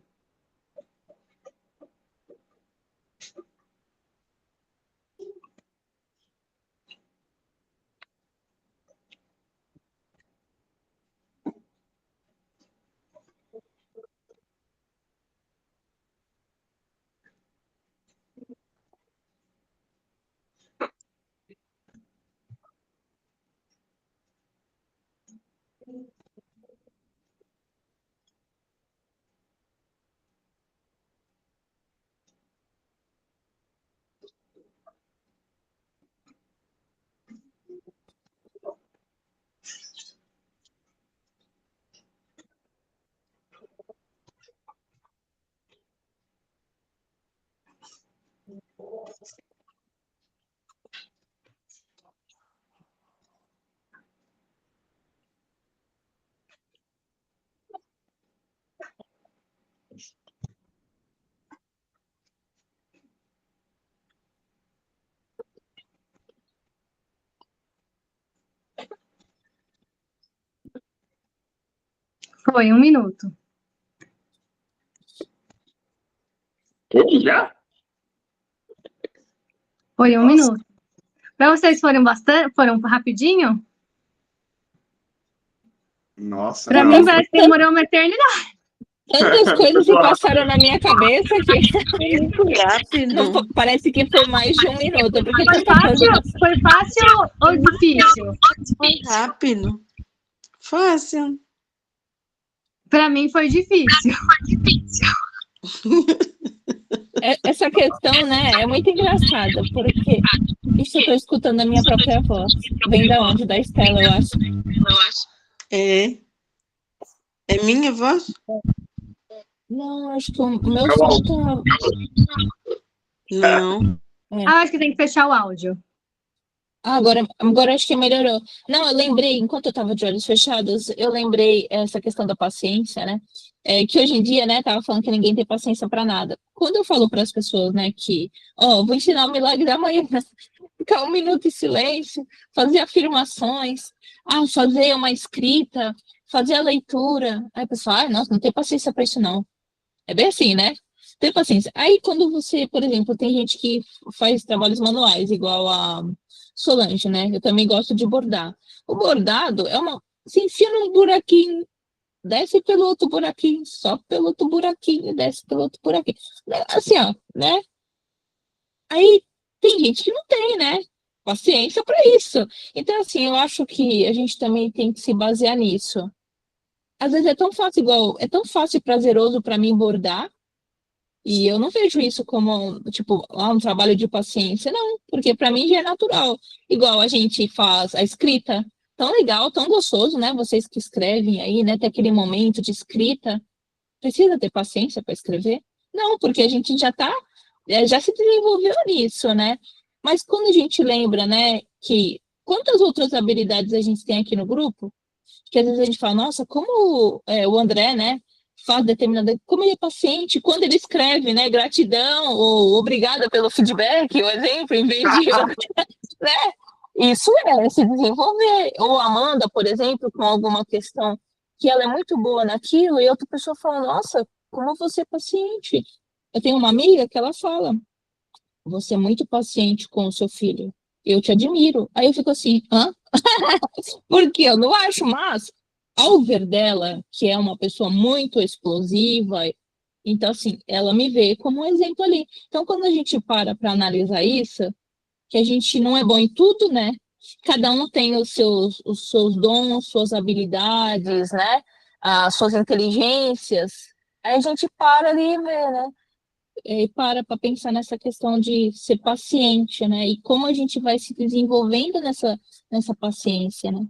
Foi 1 minuto. Já? Foi 1 Nossa. minuto. Para vocês foram rapidinho? Nossa. Para mim parece que demorou uma eternidade. Tantas coisas se passaram na minha cabeça que Muito rápido. parece que foi mais de 1 minuto. Porque Foi fácil ou difícil? Foi rápido. Fácil. Para mim foi difícil. Essa questão, né, é muito engraçada, porque isso eu estou escutando a minha própria voz. Vem da onde? Da Estela, eu acho. É. É minha voz? Não, acho que o meu som tá... Não. Ah, acho que tem que fechar o áudio. Agora acho que melhorou. Não, eu lembrei, enquanto eu estava de olhos fechados, eu lembrei essa questão da paciência, né? Que hoje em dia, né, tava falando que ninguém tem paciência para nada. Quando eu falo para as pessoas, né, que, vou ensinar o milagre da manhã, ficar 1 minuto em silêncio, fazer afirmações, fazer uma escrita, fazer a leitura. Aí a pessoa, nossa, não tem paciência para isso, não. É bem assim, né? Tem paciência. Aí quando você, por exemplo, tem gente que faz trabalhos manuais, igual a Solange, né? Eu também gosto de bordar. O bordado é uma. Você enfia num buraquinho, desce pelo outro buraquinho, sobe pelo outro buraquinho, desce pelo outro buraquinho. Assim, ó, né? Aí tem gente que não tem, né? Paciência para isso. Então, assim, eu acho que a gente também tem que se basear nisso. Às vezes é tão fácil, é tão fácil e prazeroso para mim bordar, e eu não vejo isso como, tipo, um trabalho de paciência, não, porque para mim já é natural. Igual a gente faz a escrita, tão legal, tão gostoso, né? Vocês que escrevem aí, né? Ter aquele momento de escrita. Precisa ter paciência para escrever? Não, porque a gente já se desenvolveu nisso, né? Mas quando a gente lembra, né, que quantas outras habilidades a gente tem aqui no grupo, que às vezes a gente fala, nossa, como o André, né, faz determinada, como ele é paciente, quando ele escreve, né, gratidão, ou obrigada pelo feedback, o exemplo, em vez de, né, isso é se desenvolver. Ou a Amanda, por exemplo, com alguma questão que ela é muito boa naquilo, e outra pessoa fala, nossa, como você é paciente. Eu tenho uma amiga que ela fala, você é muito paciente com o seu filho, eu te admiro. Aí eu fico assim, hã? Porque eu não acho, mas ao ver dela, que é uma pessoa muito explosiva, então, assim, ela me vê como um exemplo ali. Então, quando a gente para analisar isso, que a gente não é bom em tudo, né? Cada um tem os seus dons, suas habilidades, né? As suas inteligências. Aí a gente para ali e vê, né? E para pensar nessa questão de ser paciente, né? E como a gente vai se desenvolvendo nessa paciência, né?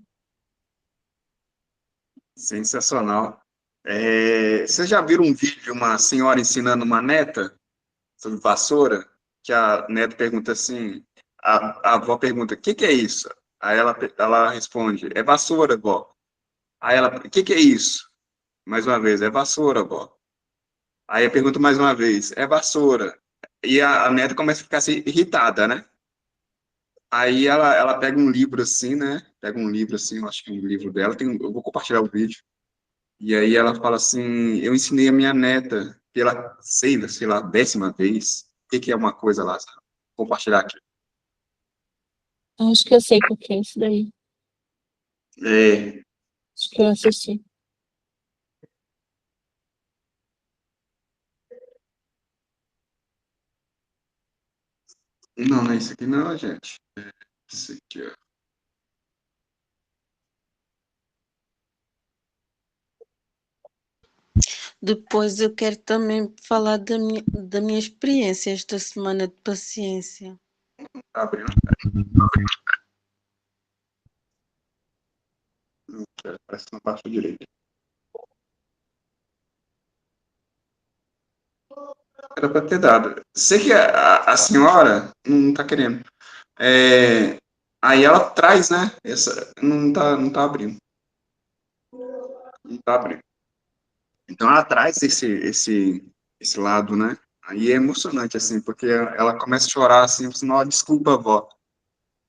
Sensacional. Vocês já viram um vídeo de uma senhora ensinando uma neta sobre vassoura? Que a neta pergunta assim, a avó pergunta, o que que é isso? Aí ela responde, é vassoura, vó. Aí ela, o que que é isso? Mais uma vez, é vassoura, vó. Aí eu pergunto mais uma vez, é vassoura. E a neta começa a ficar assim, irritada, né? Aí ela pega um livro assim, né? Pega um livro assim, eu acho que é um livro dela, eu vou compartilhar o vídeo. E aí ela fala assim, eu ensinei a minha neta pela, sei lá, 10ª vez, o que que é uma coisa lá, sabe? Vou compartilhar aqui. Acho que eu sei qual que é isso daí. É, Acho que eu assisti. não, não é isso aqui não, gente. É isso aqui, ó. Depois eu quero também falar da minha experiência esta semana de paciência. Tá abrindo. Parece que não passou direito. Era para ter dado. Sei que a senhora não tá querendo. Aí ela traz, né? Essa, não tá abrindo. Não tá abrindo. Então ela traz esse lado, né? Aí é emocionante, assim, porque ela começa a chorar, assim, assim, não, desculpa, vó.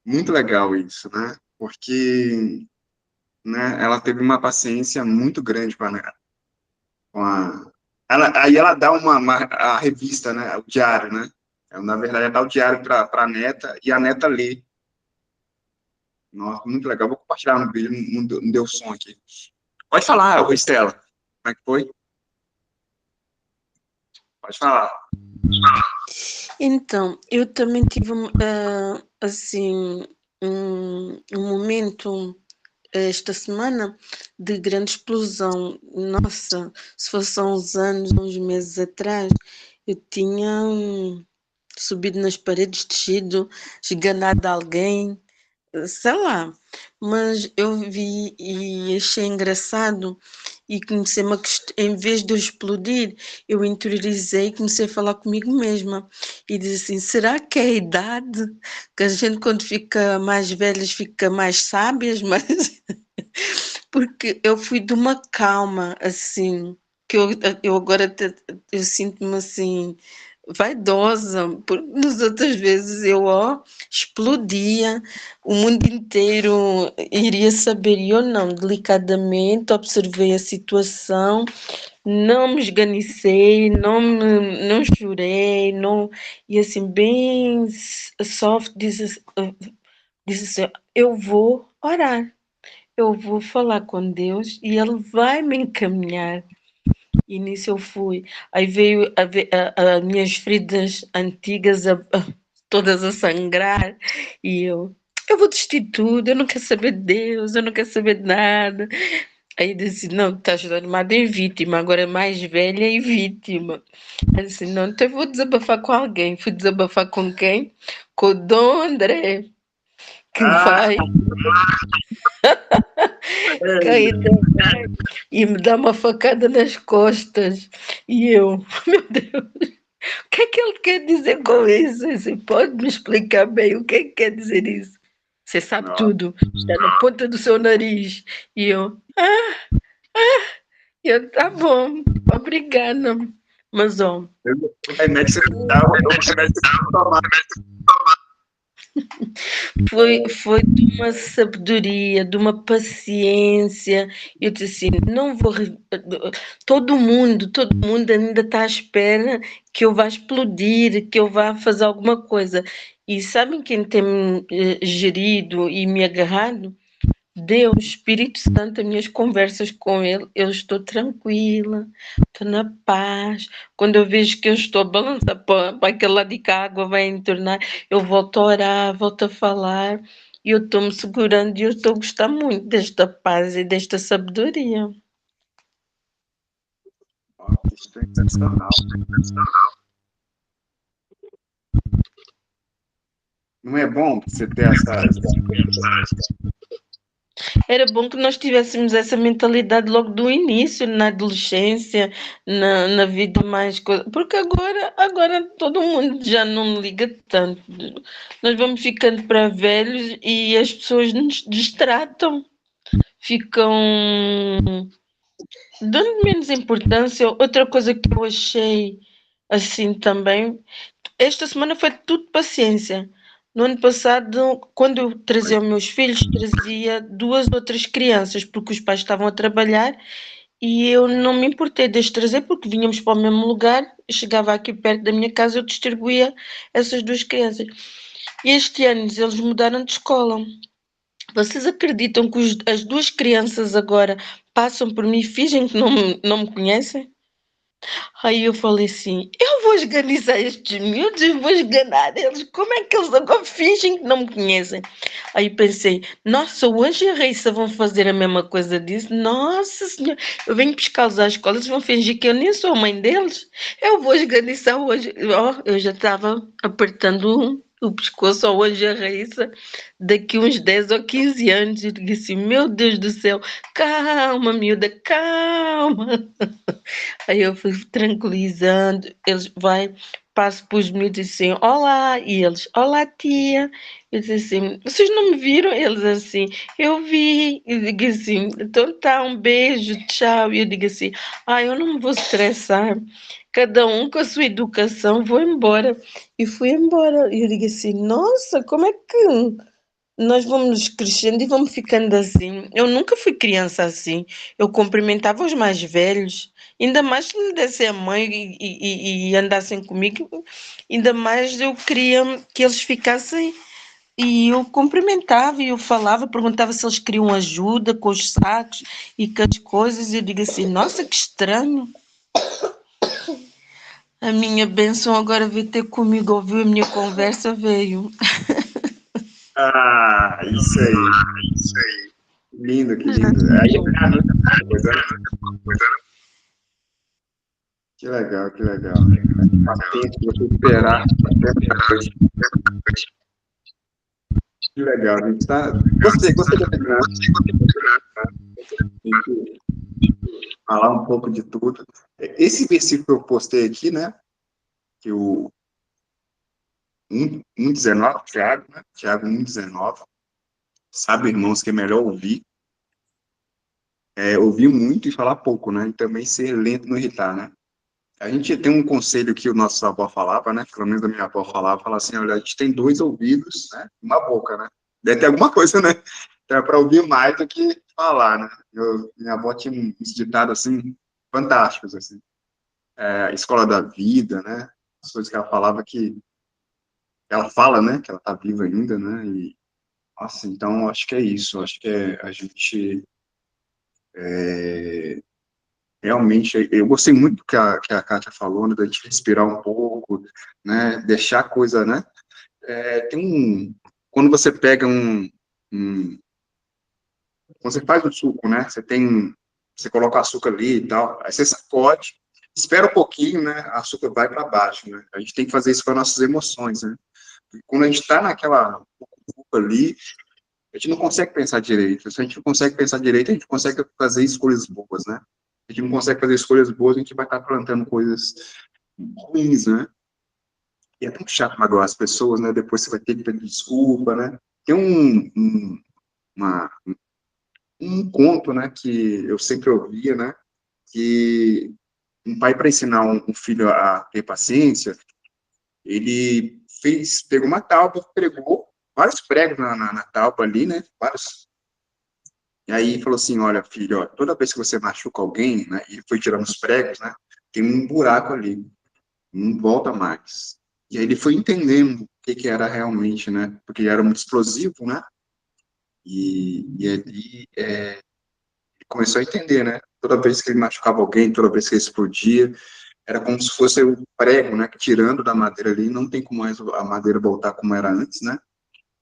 Muito legal isso, né? Porque, né, ela teve uma paciência muito grande com a... aí ela dá a revista, né? O diário, né? Na verdade, ela dá o diário para a neta e a neta lê. Nossa, muito legal. Vou compartilhar no vídeo, não deu som aqui. Pode falar, ô Estela. Como é que foi? Pode falar. Então, eu também tive assim um momento esta semana de grande explosão. Nossa, se fosse há uns anos, uns meses atrás, eu tinha subido nas paredes, descido, esganado alguém, sei lá. Mas eu vi e achei engraçado e comecei-me em vez de eu explodir, eu interiorizei e comecei a falar comigo mesma e disse assim, será que é a idade que a gente quando fica mais velhas fica mais sábias, mas porque eu fui de uma calma assim, que eu agora eu sinto-me assim vaidosa, porque nas outras vezes eu explodia, o mundo inteiro iria saber e eu não, delicadamente observei a situação, não me esganicei, não chorei, não, e assim bem soft disse assim, eu vou orar, eu vou falar com Deus e Ele vai me encaminhar. E nisso eu fui. Aí veio as minhas feridas antigas todas a sangrar. E eu vou desistir de tudo, eu não quero saber de Deus, eu não quero saber de nada. Aí disse, não, estás transformada em vítima, agora é mais velha e vítima. Aí disse, não, então eu vou desabafar com alguém. Fui desabafar com quem? Com o Dom André, que vai cair e me dá uma facada nas costas. E eu, meu Deus, o que é que ele quer dizer com isso? Você pode me explicar bem o que é que quer dizer isso? Você sabe tudo, está na ponta do seu nariz. E eu tá bom, obrigada. Mas, ó, O remédio que você dá, o remédio que você tomar. foi de uma sabedoria, de uma paciência. Eu disse assim, não vou... todo mundo ainda está à espera que eu vá explodir, que eu vá fazer alguma coisa. E sabem quem tem gerido e me agarrado? Deus, Espírito Santo, as minhas conversas com Ele, eu estou tranquila, estou na paz. Quando eu vejo que eu estou a balançar para aquele lado e que a água vai entornar, eu volto a orar, volto a falar, e eu estou-me segurando e eu estou a gostar muito desta paz e desta sabedoria. Isso é sensacional. Não é bom você ter essa... Era bom que nós tivéssemos essa mentalidade logo do início, na adolescência, na vida mais coisa. Porque agora todo mundo já não liga tanto. Nós vamos ficando para velhos e as pessoas nos distratam, ficam dando menos importância. Outra coisa que eu achei assim também, esta semana foi tudo paciência. No ano passado, quando eu trazia os meus filhos, trazia 2 outras crianças, porque os pais estavam a trabalhar e eu não me importei de as trazer, porque vínhamos para o mesmo lugar, eu chegava aqui perto da minha casa, eu distribuía essas 2 crianças. E este ano eles mudaram de escola. Vocês acreditam que as 2 crianças agora passam por mim e fingem que não me conhecem? Aí eu falei assim, eu vou esganizar estes miúdos, eu vou esganar eles, como é que eles agora fingem que não me conhecem? Aí pensei, nossa, o Anjo e a Raíssa vão fazer a mesma coisa disso? Nossa Senhora, eu venho buscá-los à escola, eles vão fingir que eu nem sou a mãe deles? Eu vou esganizar o Anjo. Eu já estava apertando o pescoço ao Anjo e a Raíssa daqui uns 10 ou 15 anos. Eu disse assim, meu Deus do céu, calma, miúda, calma. Aí eu fui tranquilizando, eles passo para os miúdos e assim, olá, e eles, olá tia, eu disse assim, vocês não me viram? Eles assim, eu vi, eu digo assim, então tá, um beijo, tchau, e eu digo assim, eu não me vou estressar, cada um com a sua educação, vou embora, e fui embora, e eu digo assim, nossa, como é que nós vamos crescendo e vamos ficando assim. Eu nunca fui criança assim. Eu cumprimentava os mais velhos, ainda mais se me dessem a mãe e andassem comigo, ainda mais eu queria que eles ficassem. E eu cumprimentava e eu falava, perguntava se eles queriam ajuda com os sacos e com as coisas. E eu digo assim: nossa, que estranho. A minha bênção agora veio ter comigo, ouviu a minha conversa, veio. Isso aí. Lindo, que lindo. Aí é coisa. Que legal, que legal. Paciência, você esperar. Que legal, a gente tá. Gostei da terminar. falar um pouco de tudo. Esse versículo que eu postei aqui, né, que o 1,19, Tiago, né, Tiago 1,19, sabe, irmãos, que é melhor ouvir muito e falar pouco, né, e também ser lento no irritar, né. A gente tem um conselho que o nosso avó falava, né, pelo menos a minha avó falava assim, olha, a gente tem 2 ouvidos, né, uma boca, né, deve ter alguma coisa, né, então é para ouvir mais do que falar, né. Minha avó tinha uns ditados, assim, fantásticos, assim, escola da vida, né, as coisas que ela falava que ela fala, né, que ela tá viva ainda, né, e, nossa, então acho que é isso, acho que a gente, realmente, eu gostei muito do que a Kátia falou, né, da gente respirar um pouco, né, deixar a coisa, né, quando você pega um, quando você faz o suco, né, você coloca açúcar ali e tal, aí você sacode, espera um pouquinho, né, o açúcar vai para baixo, né, a gente tem que fazer isso com as nossas emoções, né, porque quando a gente está naquela ali, a gente não consegue pensar direito, se a gente não consegue pensar direito, a gente consegue fazer escolhas boas, né, a gente não consegue fazer escolhas boas, a gente vai estar plantando coisas ruins, né, e é tão chato magoar as pessoas, né, depois você vai ter que pedir desculpa, né, tem uma, um conto, né, que eu sempre ouvia, né, que um pai para ensinar um filho a ter paciência, ele pegou uma tábua, pregou vários pregos na tábua ali, né, vários, e aí falou assim, olha, filho, ó, toda vez que você machuca alguém, né, e foi tirando os pregos, né, tem um buraco ali, não volta mais. E aí ele foi entendendo o que era realmente, né, porque era muito explosivo, né, e ali começou a entender, né? Toda vez que ele machucava alguém, toda vez que ele explodia, era como se fosse o prego, né? Que tirando da madeira ali, não tem como mais a madeira voltar como era antes, né?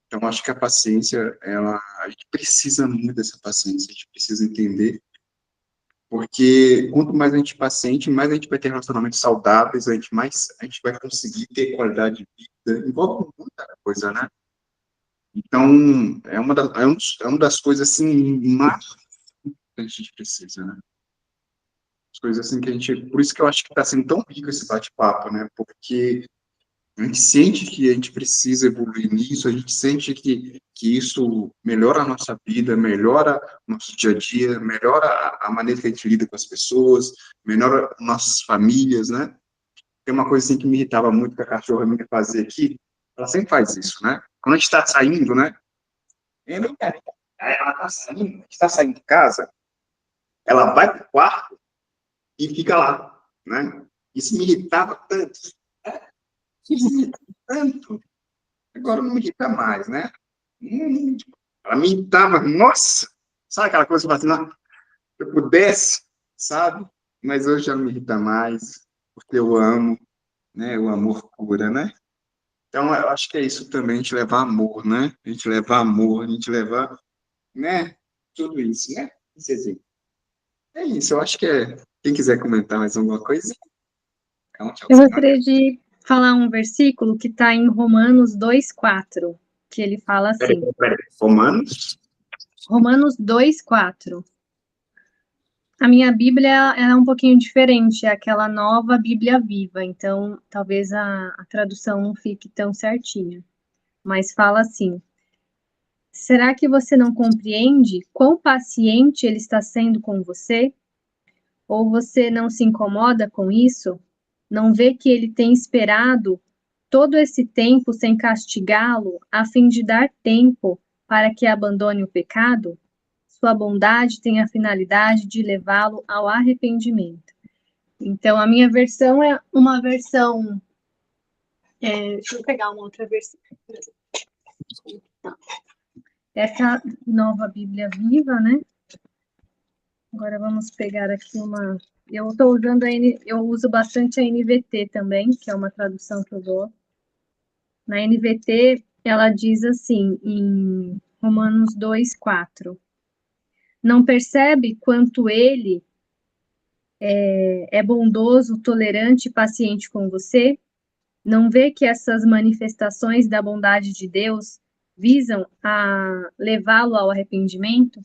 Então, acho que a paciência, a gente precisa muito dessa paciência, a gente precisa entender, porque quanto mais a gente é paciente, mais a gente vai ter relacionamentos saudáveis, mais a gente vai conseguir ter qualidade de vida, envolve muita coisa, né? Então, é uma das coisas, assim, mais que a gente precisa, né? As coisas assim que a gente. Por isso que eu acho que está sendo tão rico esse bate-papo, né? Porque a gente sente que a gente precisa evoluir nisso, a gente sente que isso melhora a nossa vida, melhora o nosso dia a dia, melhora a maneira que a gente lida com as pessoas, melhora nossas famílias, né? Tem uma coisa assim que me irritava muito que a cachorra minha fazia aqui, ela sempre faz isso, né? Quando a gente está saindo, né? Ela está saindo, a gente está saindo de casa, ela vai para o quarto e fica lá, né? Isso me irritava tanto, isso me irritava tanto. Agora não me irrita mais, né? Ela me irritava, nossa! Sabe aquela coisa que eu falo assim, se eu pudesse, sabe? Mas hoje já não me irrita mais, porque eu amo, né? O amor cura, né? Então, eu acho que é isso também, a gente levar amor, né? A gente levar amor, a gente levar, né? Tudo isso, né? É isso, eu acho que é. Quem quiser comentar mais alguma coisa, é um Eu tchauzinho. gostaria de falar um versículo que está em Romanos 2:4, que ele fala assim, Peraí. Romanos? Romanos 2:4. A minha Bíblia é um pouquinho diferente, é aquela nova Bíblia viva, então talvez a tradução não fique tão certinha. Mas fala assim: será que você não compreende quão paciente ele está sendo com você? Ou você não se incomoda com isso? Não vê que ele tem esperado todo esse tempo sem castigá-lo, a fim de dar tempo para que abandone o pecado? Sua bondade tem a finalidade de levá-lo ao arrependimento. Então, a minha versão é uma versão. Deixa eu pegar uma outra versão. Essa nova Bíblia Viva, né? Agora vamos pegar aqui uma. Eu estou usando eu uso bastante a NVT também, que é uma tradução que eu dou. Na NVT, ela diz assim, em Romanos 2:4. Não percebe quanto ele é bondoso, tolerante e paciente com você? Não vê que essas manifestações da bondade de Deus visam a levá-lo ao arrependimento?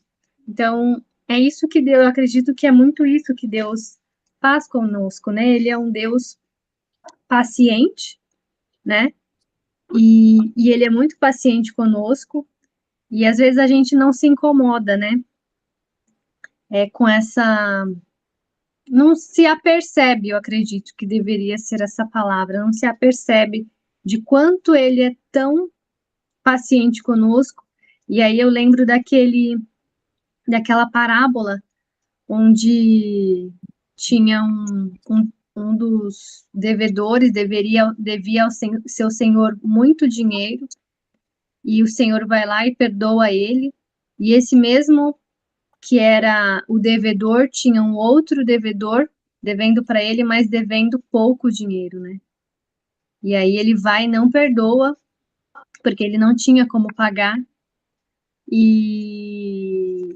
Então, é isso que Deus, eu acredito que é muito isso que Deus faz conosco, né? Ele é um Deus paciente, né? E ele é muito paciente conosco, e às vezes a gente não se incomoda, né? Com essa. Não se apercebe, eu acredito que deveria ser essa palavra, não se apercebe de quanto ele é tão paciente conosco. E aí eu lembro daquela parábola onde tinha um dos devedores devia ao seu senhor muito dinheiro, e o senhor vai lá e perdoa ele, e esse mesmo que era o devedor tinha um outro devedor devendo para ele, mas devendo pouco dinheiro, né? E aí ele vai e não perdoa, porque ele não tinha como pagar, e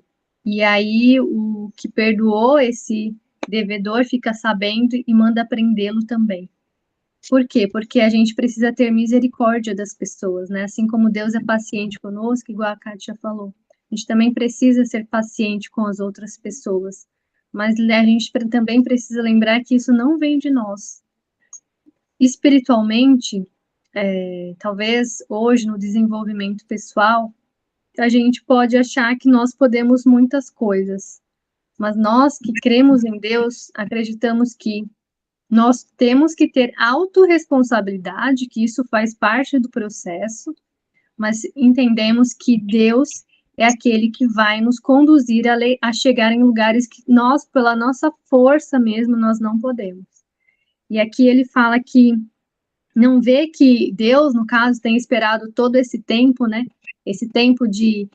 aí o que perdoou esse devedor fica sabendo e manda prendê-lo também. Por quê? Porque a gente precisa ter misericórdia das pessoas, né? Assim como Deus é paciente conosco, igual a Kátia falou. A gente também precisa ser paciente com as outras pessoas. Mas a gente também precisa lembrar que isso não vem de nós. Espiritualmente, talvez hoje no desenvolvimento pessoal, a gente pode achar que nós podemos muitas coisas. Mas nós que cremos em Deus, acreditamos que nós temos que ter autorresponsabilidade, que isso faz parte do processo, mas entendemos que Deus é aquele que vai nos conduzir a chegar em lugares que nós, pela nossa força mesmo, nós não podemos. E aqui ele fala que não vê que Deus, no caso, tem esperado todo esse tempo, né? Esse tempo de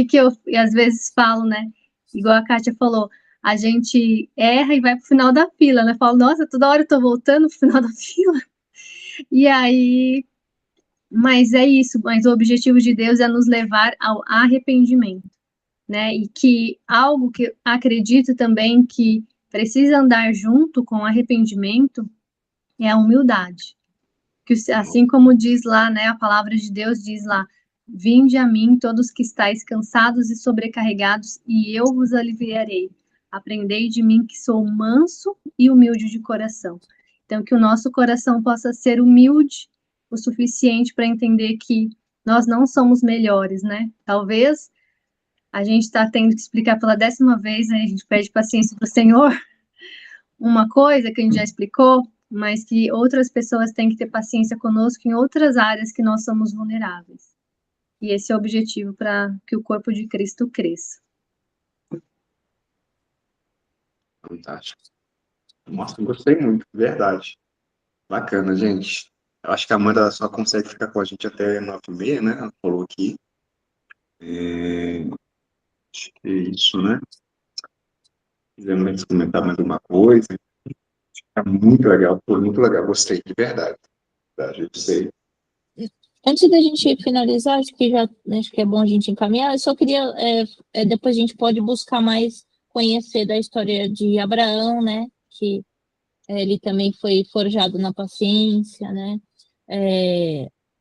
que eu às vezes falo, né? Igual a Kátia falou, a gente erra e vai pro final da fila, né? Falo, nossa, toda hora eu tô voltando pro final da fila. E aí, mas é isso, mas o objetivo de Deus é nos levar ao arrependimento, né? E que algo que acredito também que precisa andar junto com o arrependimento é a humildade. Que assim como diz lá, né, a palavra de Deus diz lá, vinde a mim todos que estáis cansados e sobrecarregados, e eu vos aliviarei. Aprendei de mim que sou manso e humilde de coração. Então, que o nosso coração possa ser humilde o suficiente para entender que nós não somos melhores, né? Talvez a gente está tendo que explicar pela 10ª vez, né? A gente pede paciência para o Senhor, uma coisa que a gente já explicou, mas que outras pessoas têm que ter paciência conosco em outras áreas que nós somos vulneráveis. E esse é o objetivo para que o corpo de Cristo cresça. Fantástico. Nossa, gostei muito, verdade. Bacana, gente. Eu acho que a Amanda só consegue ficar com a gente até 9h30, né? Ela falou aqui. Acho que é isso, né? Quisermos comentar mais alguma coisa. Tá muito legal, foi muito legal, gostei, de verdade. Eu sei. Antes da gente finalizar, acho que é bom a gente encaminhar. Eu só queria, depois a gente pode buscar mais conhecer da história de Abraão, né? Que ele também foi forjado na paciência, né?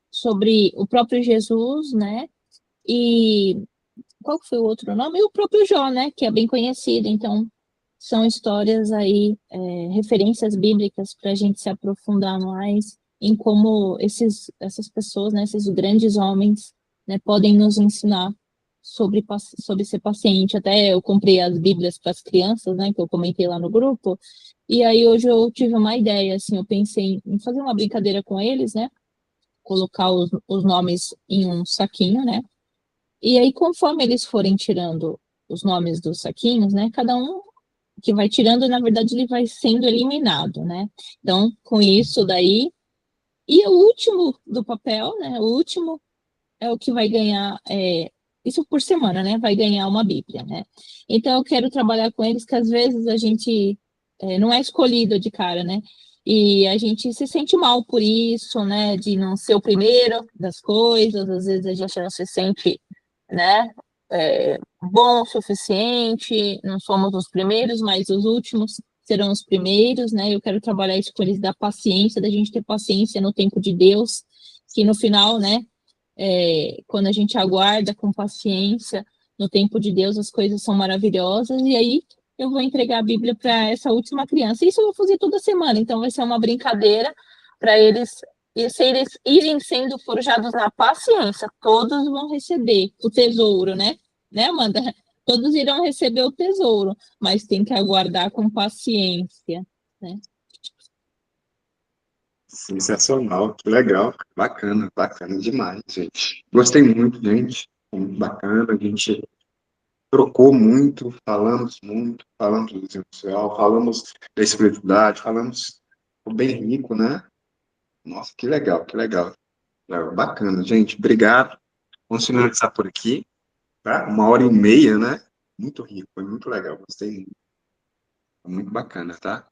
Sobre o próprio Jesus, né? E qual foi o outro nome? E o próprio Jó, né? Que é bem conhecido. Então, são histórias aí, referências bíblicas para a gente se aprofundar mais em como essas pessoas, né, esses grandes homens, né, podem nos ensinar sobre ser paciente. Até eu comprei as Bíblias para as crianças, né, que eu comentei lá no grupo, e aí hoje eu tive uma ideia, assim, eu pensei em fazer uma brincadeira com eles, né, colocar os nomes em um saquinho, né, e aí conforme eles forem tirando os nomes dos saquinhos, né, cada um que vai tirando, na verdade, ele vai sendo eliminado, né? Então, com isso daí, e o último do papel, né? O último é o que vai ganhar, isso por semana, né? Vai ganhar uma Bíblia, né? Então, eu quero trabalhar com eles, que às vezes a gente não é escolhido de cara, né? E a gente se sente mal por isso, né? De não ser o primeiro das coisas, às vezes a gente não se sente, né? Bom o suficiente, não somos os primeiros, mas os últimos serão os primeiros, né? Eu quero trabalhar isso com eles, da paciência, da gente ter paciência no tempo de Deus, que no final, né, quando a gente aguarda com paciência, no tempo de Deus as coisas são maravilhosas, e aí eu vou entregar a Bíblia para essa última criança. Isso eu vou fazer toda semana, então vai ser uma brincadeira para eles, e se eles irem sendo forjados na paciência, todos vão receber o tesouro, né? Né, Amanda? Todos irão receber o tesouro, mas tem que aguardar com paciência, né? Sensacional, que legal, bacana, bacana demais, gente. Gostei muito, gente, foi muito bacana, a gente trocou muito, falamos do essencial, falamos da espiritualidade, falamos, foi bem rico, né? Nossa, que legal, que legal. Bacana, gente, obrigado. Vamos finalizar por aqui, tá? 1h30, né? Muito rico, foi muito legal, gostei muito. Foi muito bacana, tá?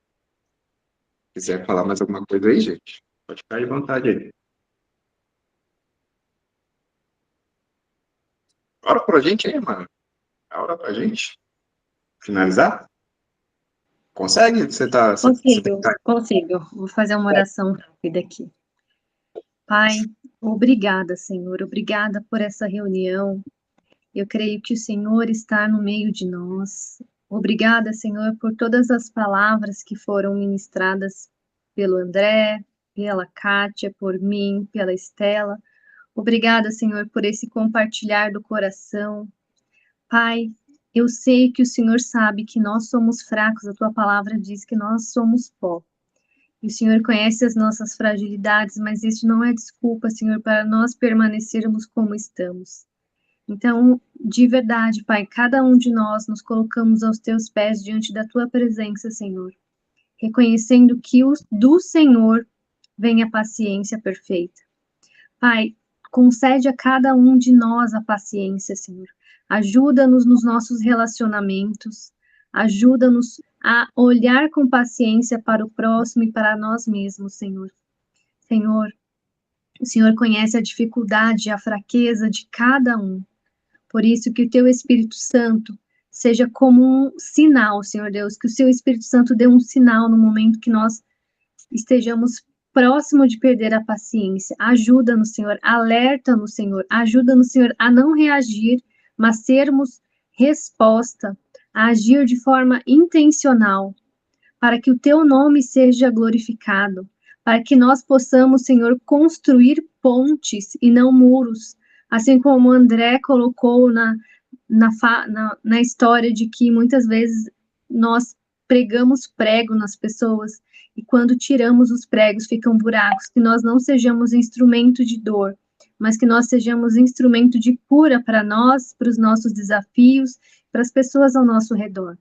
Se quiser falar mais alguma coisa aí, gente, pode ficar à vontade aí. Ora pra gente aí, mano. Ora pra gente. Finalizar? Consegue? Você Consigo. Vou fazer uma oração rápida aqui. Pai, obrigada, Senhor. Obrigada por essa reunião. Eu creio que o Senhor está no meio de nós. Obrigada, Senhor, por todas as palavras que foram ministradas pelo André, pela Kátia, por mim, pela Estela. Obrigada, Senhor, por esse compartilhar do coração. Pai, eu sei que o Senhor sabe que nós somos fracos, a Tua palavra diz que nós somos pó. E o Senhor conhece as nossas fragilidades, mas isso não é desculpa, Senhor, para nós permanecermos como estamos. Então, de verdade, Pai, cada um de nós nos colocamos aos Teus pés diante da Tua presença, Senhor, reconhecendo que do Senhor vem a paciência perfeita. Pai, concede a cada um de nós a paciência, Senhor. Ajuda-nos nos nossos relacionamentos, ajuda-nos a olhar com paciência para o próximo e para nós mesmos, Senhor. Senhor, o Senhor conhece a dificuldade e a fraqueza de cada um. Por isso que o Teu Espírito Santo seja como um sinal, Senhor Deus, que o Seu Espírito Santo dê um sinal no momento que nós estejamos próximo de perder a paciência. Ajuda-nos, Senhor, alerta-nos, Senhor, ajuda-nos, Senhor, a não reagir, mas sermos resposta, a agir de forma intencional, para que o Teu nome seja glorificado, para que nós possamos, Senhor, construir pontes e não muros, assim como o André colocou na história de que muitas vezes nós pregamos prego nas pessoas, e quando tiramos os pregos ficam buracos, que nós não sejamos instrumento de dor, mas que nós sejamos instrumento de cura para nós, para os nossos desafios, para as pessoas ao nosso redor.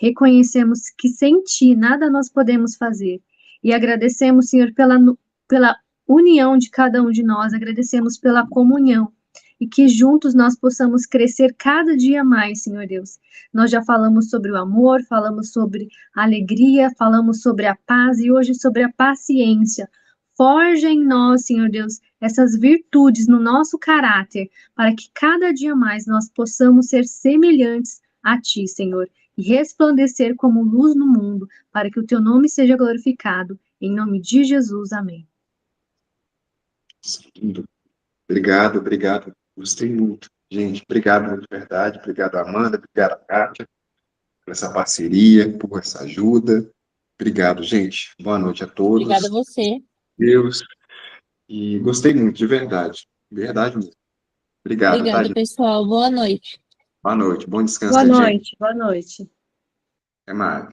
Reconhecemos que sem Ti nada nós podemos fazer, e agradecemos, Senhor, pela união de cada um de nós, agradecemos pela comunhão, e que juntos nós possamos crescer cada dia mais, Senhor Deus. Nós já falamos sobre o amor, falamos sobre a alegria, falamos sobre a paz e hoje sobre a paciência. Forja em nós, Senhor Deus, essas virtudes no nosso caráter, para que cada dia mais nós possamos ser semelhantes a Ti, Senhor, e resplandecer como luz no mundo, para que o Teu nome seja glorificado. Em nome de Jesus, amém. Obrigado. Gostei muito. Gente, obrigado de verdade. Obrigado, Amanda. Obrigado, Kátia, por essa parceria, por essa ajuda. Obrigado, gente. Boa noite a todos. Obrigada a você. Deus. E gostei muito, de verdade. Verdade mesmo. Obrigado, Obrigada, tá, pessoal. Boa noite. boa noite. Bom descanso Boa aí, gente. noite. Até mais.